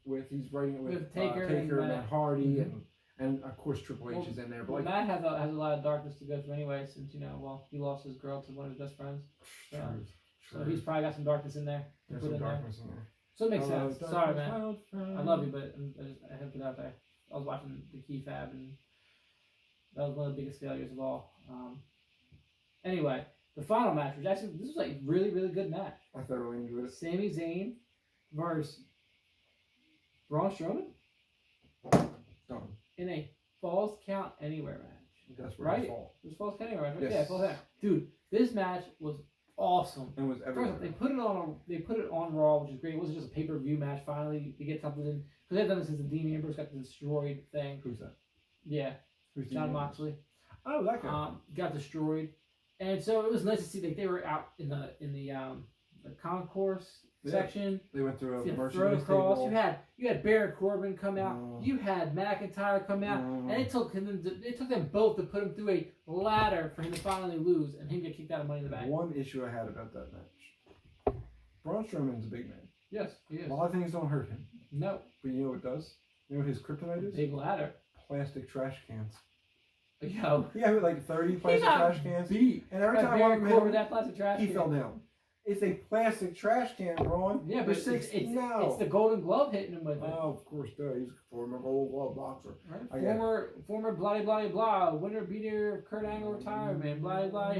with he's writing it with Taker and Matt Hardy, and of course Triple H is in there. But Matt has a lot of darkness to go through anyway, since he lost his girl to one of his best friends. So he's probably got some darkness in there. There's some darkness in there. So it makes sense. Sorry, man. I love you, but I have to put it out there. I was watching the Key Fab, and that was one of the biggest failures of all. Anyway, the final match, this was like really, really good match. I thoroughly enjoyed it. Sami Zayn versus Braun Strowman. Done. In a Falls Count Anywhere match. That's right? It was Falls Count Anywhere match. Right? Yes. Yeah, Falls Count. Dude, This match was awesome. It was everywhere. First, they put it on Raw, which is great. It wasn't just a pay-per-view match. Finally, to get something in, because they've done this since the Dean Ambrose got the destroyed thing. Who's that? Yeah, Who's John Moxley. Oh, that guy. Got destroyed, and so it was nice to see that they were out in the concourse section. They went through a merchandise across. You had Baron Corbin come out. You had McIntyre come out, and it took them both to put him through a ladder for him to finally lose and him get kicked out of Money in the Bank. One issue I had about that match: Braun Strowman's a big man. Yes, he is. A lot of things don't hurt him. No. But you know what does? You know what his kryptonite is? Big ladder. Plastic trash cans. Yo. Yeah, with like 30 plastic trash cans. Beat. And every time Baron Corbin that plastic trash he can. fell down. It's a plastic trash can, Braun. Yeah, but it's the Golden Glove hitting him with it. Oh, of course, he's a former Gold Glove boxer. Right. Former blah blah blah winner beater of Kurt Angle retirement blah blah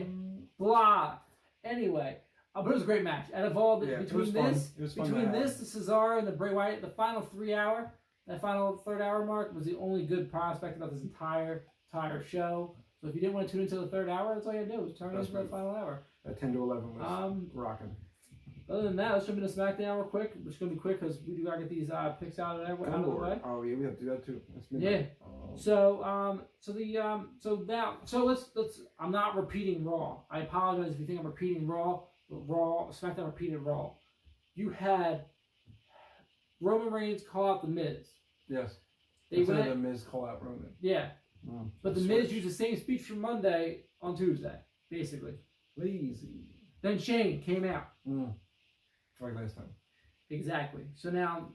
blah. Anyway, but it was a great match. Out of all between this, the Cesaro and the Bray Wyatt, the final 3 hour, that final third hour mark was the only good prospect about this entire show. So if you didn't want to tune into the third hour, that's all you had to do was turn into the final hour. At 10 to 11 was rocking. Other than that, let's jump into SmackDown real quick. It's going to be quick because we do got to get these picks out of the way. Oh yeah, we have to do that too. Yeah. So let's. I'm not repeating Raw. I apologize if you think I'm repeating Raw. But SmackDown repeated Raw. You had Roman Reigns call out the Miz. Yes. The Miz call out Roman. Yeah. But the Miz used the same speech from Monday on Tuesday, basically. Lazy. Then Shane came out. Like last time. Exactly. So now,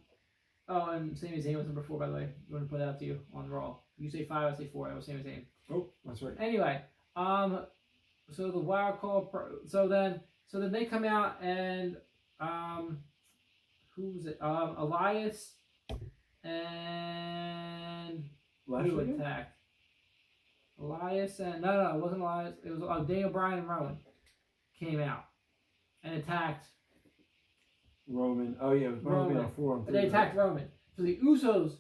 and Sami Zayn was number 4, by the way. I'm going to put that out to you on Raw. You say 5, I say 4. I was Sami Zayn. Oh, that's right. Anyway, so the wild call. So then they come out and who was it? Elias and who attacked? Elias and no, it wasn't Elias. It was Daniel Bryan and Rowan came out and attacked Roman. Oh yeah, it was Roman. On 4 on 3. They attacked Roman. So the Usos,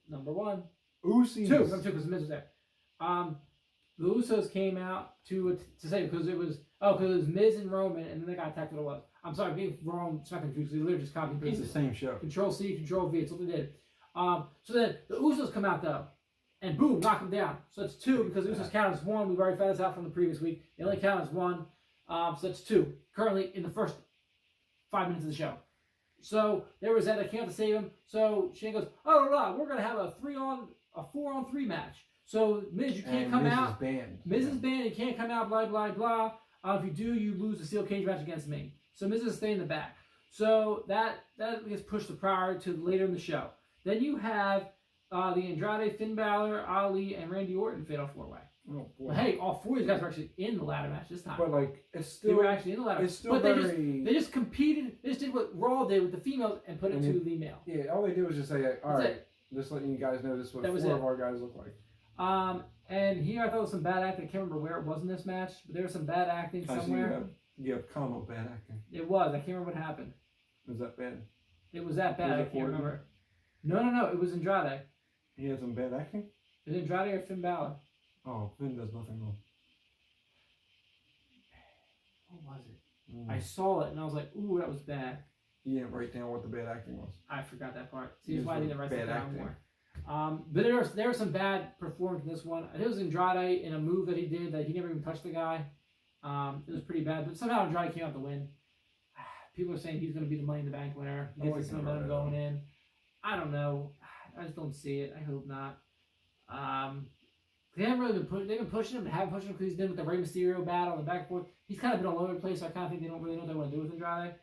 number 1. Usos. 2, number 2 because the Miz was there. The Usos came out to say because it was Miz and Roman, and then they got attacked. What it was? I'm sorry, being wrong. It's not confused. They literally just copied. It's the same show. Control C, Control V. It's what they did. So then the Usos come out though, and boom, knock them down. So that's 2 because the Usos count as 1. We've already found this out from the previous week. They only count as 1. So that's 2 currently in the first 5 minutes of the show. So there was that. They came out to save him. So Shane goes, oh, we're gonna have a 4-on-3 match. So Miz, you can't come out. Miz is banned. You can't come out. Blah blah blah. If you do, you lose the steel cage match against me. So Miz is staying in the back. So that gets pushed prior to later in the show. Then you have the Andrade, Finn Balor, Ali, and Randy Orton fatal 4-way. Oh boy. But hey, all 4 of these guys were actually in the ladder match this time. But like, it's still they were actually in the ladder. It's still but very... they just competed. They just did what Raw did with the females and put it to the male. Yeah, all they did was just say, all right, just letting you guys know this is what 4 of our guys look like. And here I thought there was some bad acting. I can't remember where it was in this match, but there was some bad acting somewhere. You have combo bad acting. It was. I can't remember what happened. Was that bad? It was that bad. I can't remember. No. It was Andrade. He had some bad acting? Is it Andrade or Finn Balor? Oh, Finn does nothing wrong. What was it? I saw it and I was like, ooh, that was bad. You didn't write down what the bad acting was. I forgot that part. See, that's why I didn't write that down more. But there was some bad performance in this one. It was Andrade in a move that he did that he never even touched the guy. It was pretty bad, but somehow Andrade came out to win. People are saying he's going to be the Money in the Bank winner. He gets some momentum going in. I don't know. I just don't see it. I hope not. They haven't really been they've been pushing him. They haven't pushed him because he's done with the Rey Mysterio battle and the back and forth. He's kind of been all over the place, so I kind of think they don't really know what they want to do with Andrade.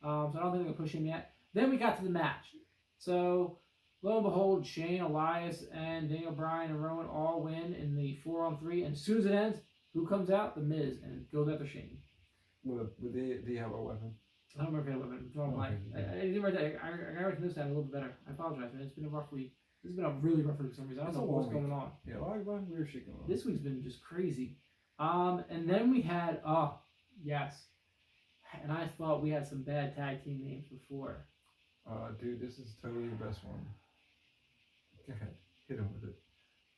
So I don't think they're going to push him yet. Then we got to the match. So lo and behold, Shane, Elias, and Daniel Bryan and Rowan all win in the 4-on-3. And as soon as it ends, who comes out? The Miz, and goes after Shane. Do they have a weapon? I don't remember if they have a weapon. It's all blank. I didn't write that. I write this down a little bit better. I apologize, man. It's been a rough week. This has been a really rough week for some reason. I don't know what's going on. Yeah, why weird shit going on? This week's been just crazy. And then we had, yes. And I thought we had some bad tag team names before. Dude, this is totally the best one. Go ahead. Hit him with it.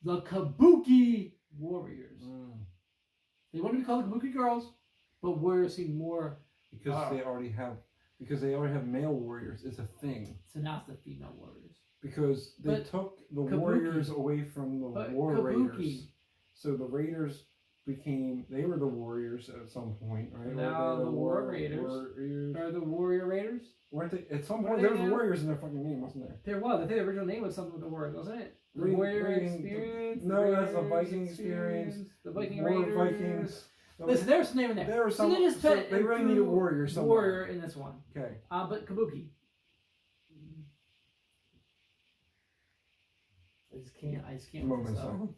The Kabuki Warriors. They wanted to be called the Kabuki Girls. but Warriors seem more because they already have male Warriors. It's a thing. So now it's the female Warriors. Because they took the Warriors away from the War Raiders. So the Raiders they were the Warriors at some point, right? Now the War Raiders. Are the Warrior Raiders? Weren't they? At some point, there was Warriors in their fucking name, wasn't there? There was. I think the original name was something with the Warriors, wasn't it? The Warrior Experience? No, that's the Viking Experience. The Viking Raiders. Vikings. Listen, there's some name in there. There was some. So they really need a warrior somewhere. Warrior in this one. Okay. But Kabuki. I just can't. Moment of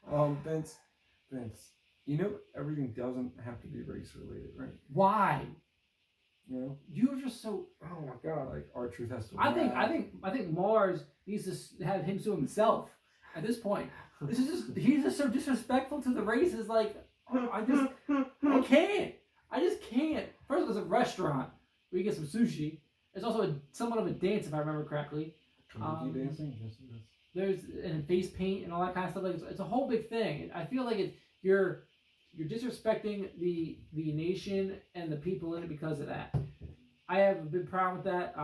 silence. Vince, you know everything doesn't have to be race related, right? Why? You know? You're just so. Oh my god! Like our truth has to. I think Mars needs to have him sue himself. At this point, he's just so disrespectful to the races. Like I just can't. First, there's a restaurant where you get some sushi. There's also somewhat of a dance, if I remember correctly. Dancing. There's and face paint and all that kind of stuff. Like it's a whole big thing. I feel like you're disrespecting the nation and the people in it because of that. I have a big problem with that.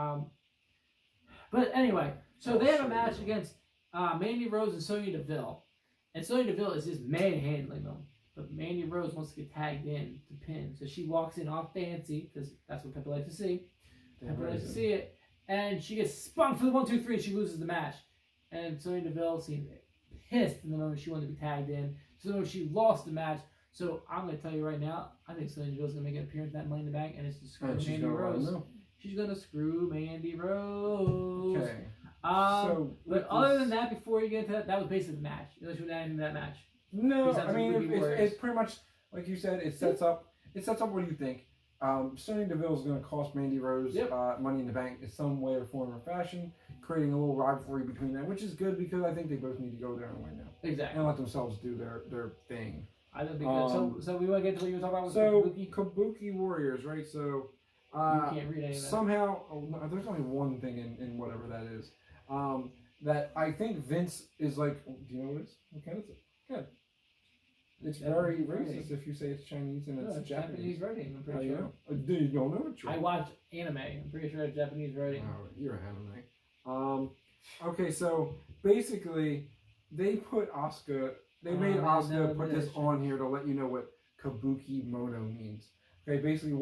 But anyway, so they have a match against Mandy Rose and Sonya Deville, and Sonya Deville is just manhandling them. But Mandy Rose wants to get tagged in to pin, so she walks in all fancy because that's what Peppa likes to see. Peppa likes to see it, and she gets spun for the 1, 2, 3, and she loses the match. And Sonya Deville seemed pissed in the moment she wanted to be tagged in. So the moment she lost the match. So I'm going to tell you right now, I think Sonya Deville's going to make an appearance in that Money in the Bank, and it's to screw Mandy Rose. She's going to screw Mandy Rose. Okay. But other than that, before you get into that was basically the match. Unless you were into that match. No, I mean it's pretty much like you said. It sets up. What do you think? Sonya Deville is going to cost Mandy Rose Money in the Bank in some way or form or fashion, creating a little rivalry between them, which is good because I think they both need to go there and win now. Exactly. And let themselves do their thing. I think it'd be good. So we want to get to what you were talking about with Kabuki Warriors, right? So you can't read any of that. Somehow, there's only one thing in whatever that is. That I think Vince is like, do you know what it is? What kind is it? Good. It's very racist if you say it's Chinese and it's Japanese writing. I'm pretty sure. You don't know it. I watch anime. I'm pretty sure it's Japanese writing. Oh, you're anime. Okay, so basically, they put Asuka. They made Asuka put this on here to let you know what Kabuki Mono means. Okay, basically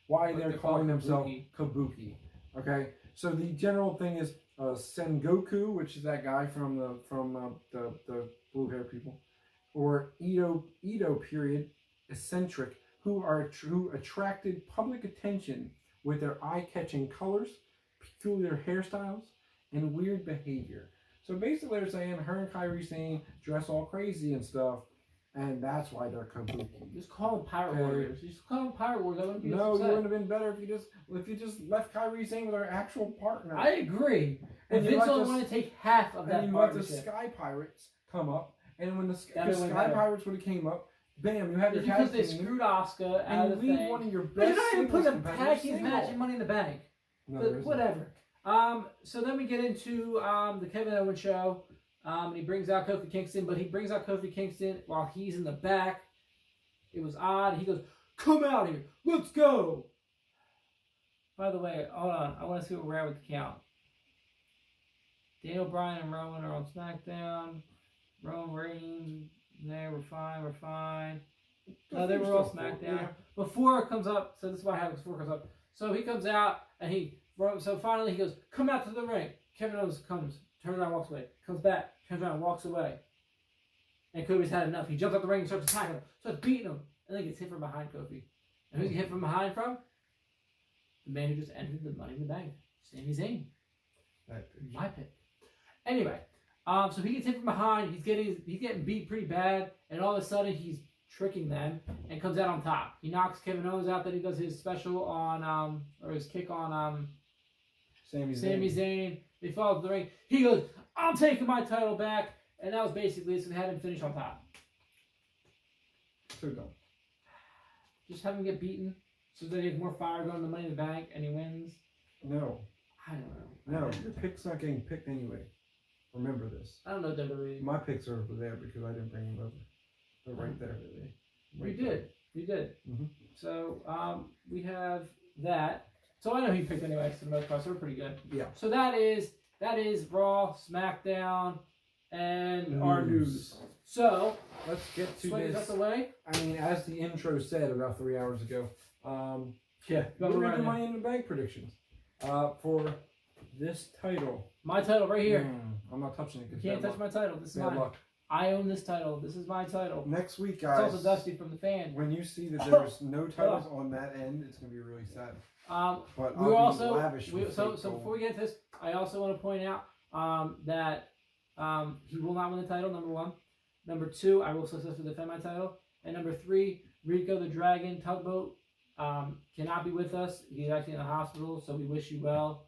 why they're calling themselves Kabuki. Okay, so the general thing is Sengoku, which is that guy from the blue hair people. Or Edo period eccentric who attracted public attention with their eye-catching colors, peculiar hairstyles, and weird behavior. So basically they're saying her and Kairi Sane dress all crazy and stuff, and that's why they're Kabuki. Just call them Pirate Warriors. Just call them Pirate Warriors. No, it wouldn't have been better if you just left Kairi Sane with her actual partner. I agree. And Vince only wanted to take half of that partnership. And you let the Sky Pirates come up. And when the Sky Pirates would have came up, bam, you have your tag team. Because they screwed Asuka out of the thing. One of your best. But you're not even putting a tag team match in Money in the Bank. No, but whatever. So then we get into the Kevin Owens show. And he brings out Kofi Kingston, but he brings out Kofi Kingston while he's in the back. It was odd. He goes, "Come out here, let's go." By the way, hold on. I want to see where we're at with the count. Daniel Bryan and Rowan are on SmackDown. Roman Reigns, there, we're fine. No, they were all SmackDown. Yeah. Before it comes up, so this is what happens before it comes up. So he comes out, and so finally he goes, "Come out to the ring." Kevin Owens comes, turns around, walks away. Comes back, turns around, walks away. And Kofi's had enough. He jumps out the ring and starts attacking him, starts beating him, and then gets hit from behind Kofi. And who's he hit from behind from? The man who just entered the Money in the Bank, Sami Zayn. My pick. Anyway. So he gets hit from behind. He's getting beat pretty bad, and all of a sudden he's tricking them and comes out on top. He knocks Kevin Owens out. Then he does his special on or his kick on Sami Zayn. They fall to the ring. He goes, "I'm taking my title back," and that was basically it. So they had him finish on top. So dumb. Just have him get beaten so that he has more fire going to Money in the Bank and he wins. No. I don't know. No, your pick's not getting picked anyway. Remember this. I don't know WWE. My picks are over there because I didn't bring them over. They're right there. We did. Mm-hmm. So we have that. So I know he picked anyway for the most part, so we're pretty good. Yeah. So that is Raw, SmackDown, and our news. So let's get to this. Out the way. I mean, as the intro said about 3 hours ago, yeah, we're going to do Money in the Bank predictions for this title. My title right here. I'm not touching it. You can't touch my title. This is mine. Luck. I own this title. This is my title. Next week, guys. It's also Dusty from the fan. When you see that there's no titles on that end, it's going to be really sad. But we also lavish so before we get to this, I also want to point out that he will not win the title. Number 1. Number 2, I will successfully defend my title. And number 3, Rico the Dragon Tugboat cannot be with us. He's actually in the hospital, so we wish you well.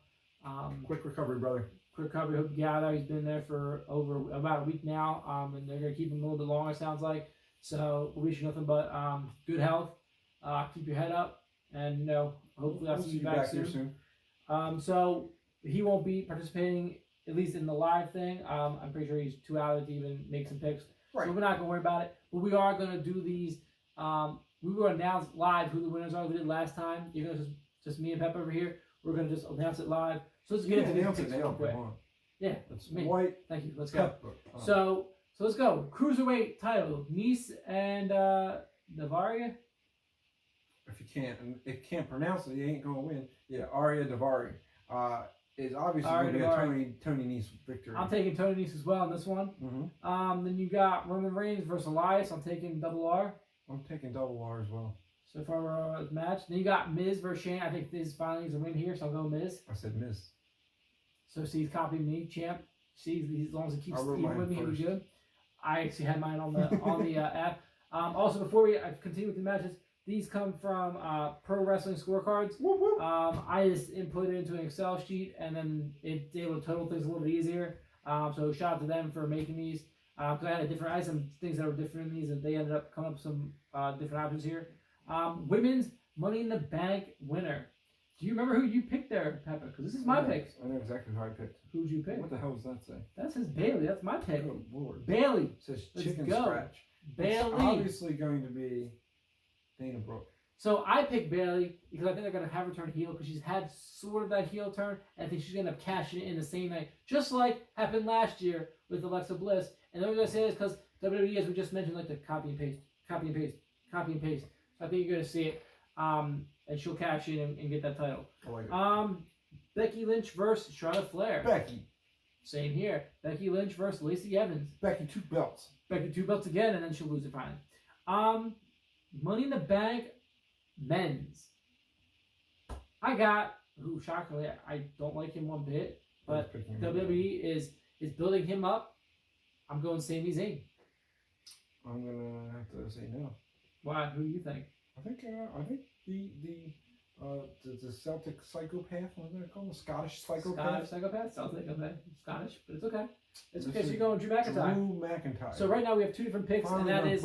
Quick recovery, brother. Quick recovery. Hope you get out of there. He's been there for over about a week now, and they're going to keep him a little bit longer, sounds like. So we wish you nothing but good health. Keep your head up, and you know, hopefully I'll see you back soon. So he won't be participating, at least in the live thing. I'm pretty sure he's too out to even make some picks. Right. So we're not going to worry about it. But we are going to do these. We will announce live who the winners are. We did last time. You're going to just me and Pep over here. We're going to just announce it live. So let's get into the picks real quick. Yeah, that's me. White. Thank you. Let's go. So let's go. Cruiserweight title. Nice and Davaria. If you can't pronounce it, you ain't going to win. Yeah, Arya Daivari is obviously going to be a Tony Nese victory. I'm taking Tony Nese as well in this one. Mm-hmm. Then you got Roman Reigns versus Elias. I'm taking Double R. I'm taking Double R as well. So far, we're on the match. Then you got Miz versus Shane. I think Miz finally needs a win here, so I'll go Miz. I said Miz. So see, he's copying me, champ. See, as long as he keeps even with me, he'll be good. I actually had mine on the app. Also, before we continue with the matches, these come from Pro Wrestling Scorecards. Whoop, whoop. I just input it into an Excel sheet, and then it's able to total things a little bit easier. So shout out to them for making these. Because I had some things that were different in these, and they ended up coming up with some different options here. Women's Money in the Bank winner. Do you remember who you picked there, Peppa? Because this is my pick. I know exactly who I picked. Who'd you pick? What the hell does that say? That says Bailey. That's my pick. Oh, Lord. Bailey. It says Let's chicken go. scratch. Bailey. It's obviously going to be Dana Brooke. So I picked Bailey because I think they're going to have her turn heel because she's had sort of that heel turn. And I think she's going to end up cashing it in the same night. Just like happened last year with Alexa Bliss. And the reason I say this because WWE, as we just mentioned, like to copy and paste. So I think you're going to see it. And she'll cash in and get that title. I like it. Becky Lynch versus Charlotte Flair. Becky. Same here. Becky Lynch versus Lacey Evans. Becky 2 belts. Becky 2 belts again, and then she'll lose it finally. Money in the Bank men's. I got, shockingly, I don't like him one bit, but WWE is building him up. I'm going Sami Zayn. I'm gonna have to say no. Why? Who do you think? I think the Celtic psychopath. What did I call him? The Scottish psychopath. Celtic, okay. Scottish, but it's okay. It's okay. So you're going Drew McIntyre. Drew McIntyre. So right now we have 2 different picks, and that is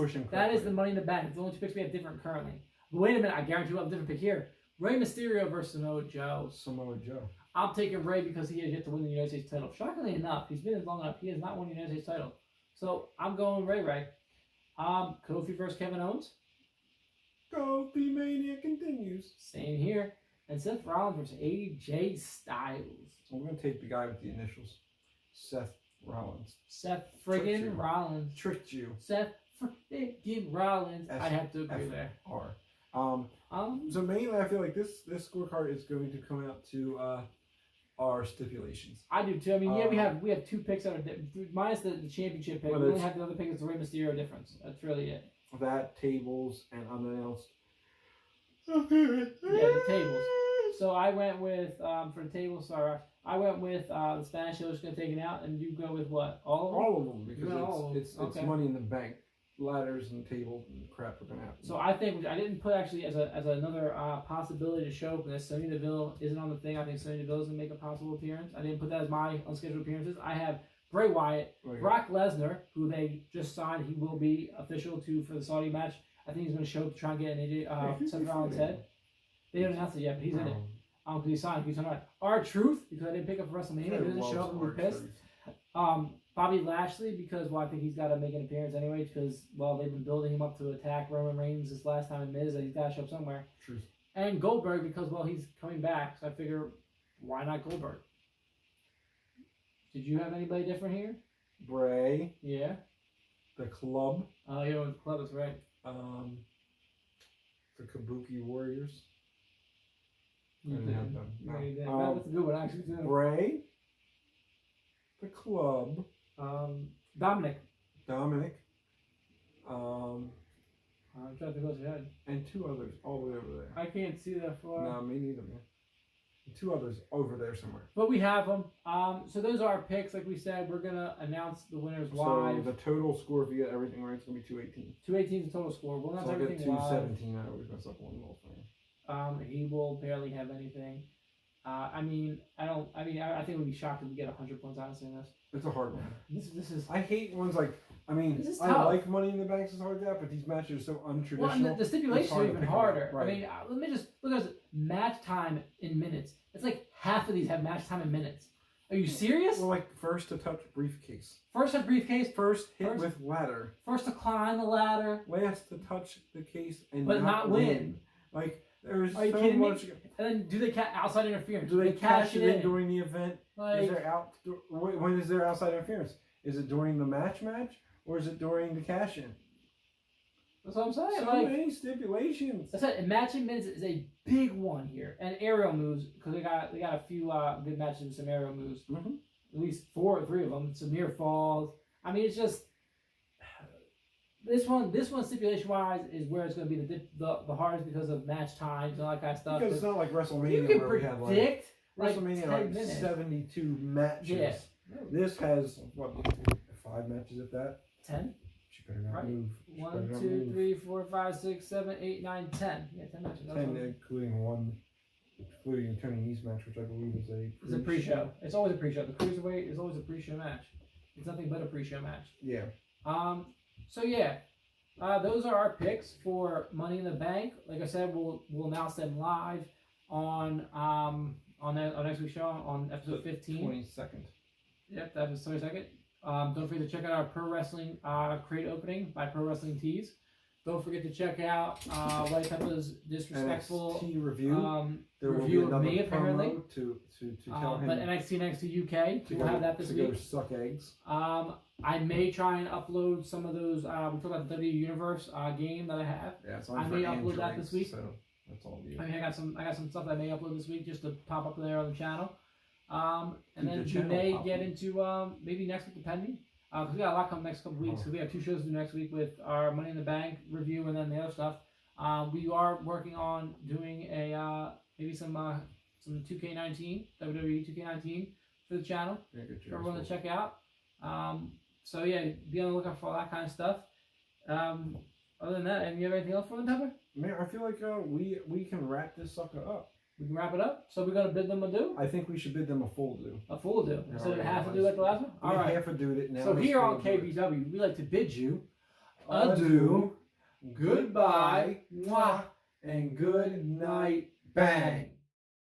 the Money in the Bank. It's the only 2 picks we have different currently. But wait a minute, I guarantee we'll have a different pick here. Rey Mysterio versus Samoa Joe. Samoa Joe. I'm taking Rey because he has yet to win the United States title. Shockingly enough, he's been in long enough. He has not won the United States title. So I'm going Rey. Kofi versus Kevin Owens. Kofi Mania continues. Same here. And Seth Rollins versus AJ Styles. I'm going to take the guy with the initials. Seth Rollins. Seth friggin' Rollins. Tricked you. Seth friggin' Rollins. I have to agree there. So mainly I feel like this scorecard is going to come out to our stipulations. I do too. I mean, we have 2 picks that are different. Minus the championship pick. We only have the other pick that's the Rey Mysterio difference. That's really it. That, tables, and unannounced. Yeah, the tables. So I went with, for the tables, sorry, I went with the Spanish show is going to take it out, and you go with what? All of them? All of them, because it's Money in the Bank. Ladders and tables and crap are going to happen. So I think, I didn't put actually as another possibility to show this. Sonya Deville isn't on the thing. I think Sonya Deville is going to make a possible appearance. I didn't put that as my unscheduled appearances. I have Bray Wyatt, Brock Lesnar, who they just signed. He will be official for the Saudi match. I think he's going to show up to try and get an Seth Rollins head. They don't announce it yet, but he's in it. Because he signed. He's on R-Truth, because I didn't pick up for WrestleMania. He doesn't show up and we're pissed. Bobby Lashley, because, well, I think he's got to make an appearance anyway, because, well, they've been building him up to attack Roman Reigns this last time in Miz, and he's got to show up somewhere. Truth. And Goldberg, because, well, he's coming back, so I figure, why not Goldberg? Did you have anybody different here? Bray. Yeah. The Club. Oh, yeah, the Club is right. The Kabuki Warriors. You I didn't have did. them. No, No. you did. That's a good one, actually, too. Bray. The Club. Dominic. Dominic. I'm trying to go to your head. And two others all the way over there. I can't see that far. No, me neither, man. And two others over there somewhere. But we have them. So those are our picks. Like we said, we're going to announce the winners live. So the total score, if you get everything right, it's going to be 218. 218 is the total score. We'll announce So I'll get everything live. 217. I always mess up one little thing. He will barely have anything. I think we'd be shocked if we get 100 points honestly in this. It's a hard one. This is. I hate ones like, This is I tough. like Money in the Bank is hard that, but these matches are so untraditional. Well, and the stipulations are even harder. Right. I mean, let me just look at this. Match time in minutes. It's like half of these have match time in minutes. Are you serious? Well, like first to touch briefcase. First have briefcase. First hit with ladder. First to climb the ladder. Last to touch the case and but not win. Like there's Are you so kidding much. me? And then do they outside interference? Do they cash it in in? during the event? Like, Is there when is there outside interference? Is it during the match, or is it during the cash in? That's what I'm saying. So like, many stipulations. I said, and matching minutes is a big one here, and aerial moves because they got a few good matches with some aerial moves. Mm-hmm. At least 4 or 3 of them. Some near falls. I mean, it's just this one stipulation wise is where it's going to be the hardest because of match times and all that kind of stuff. Because it's not like WrestleMania you can where we had like predict WrestleMania 10 like minutes. 72 matches. Yeah. This has what 5 matches at that. 10. She better not Right. move. 1, 2, 3, 4, 5, 6, 7, 8, 9, 10. Yeah, 10 matches. That's 10, what- including the Tony Nese match, which I believe is It's a pre-show. It's always a pre-show. The cruiserweight is always a pre-show match. It's nothing but a pre-show match. Yeah. So yeah, those are our picks for Money in the Bank. Like I said, we'll announce them live on next week's show on episode 15. 22nd. Yep, that was 22nd. Don't forget to check out our Pro Wrestling crate opening by Pro Wrestling Tees. Don't forget to check out White Peppa's disrespectful NXT review. There will review be of another me apparently. to tell him. But NXT next to UK, to we'll have that this to week. go suck eggs. I may try and upload some of those. We talked about the W Universe game that I have. Yeah, it's I on may for upload that Androids, this week. So that's all you. I mean, I got some stuff that I may upload this week just to pop up there on the channel. And Keep then the we channel may popping. get into maybe next week, depending. Because we got a lot coming next couple weeks. So we have 2 shows to do next week with our Money in the Bank review and then the other stuff. We are working on doing a maybe some 2K19 WWE 2K19 for the channel for everyone to check out. So yeah, be on the lookout for all that kind of stuff. Other than that, you have anything else for them, Pepper? Man, I feel like we can wrap this sucker up. We can wrap it up. So we're gonna bid them adieu. I think we should bid them a full do. A full adieu instead of Alright, half a do like the last one. All right. Half a do it now. So let's here full on do it. KBW, we like to bid you Adieu, goodbye, mwah, and good night, bang.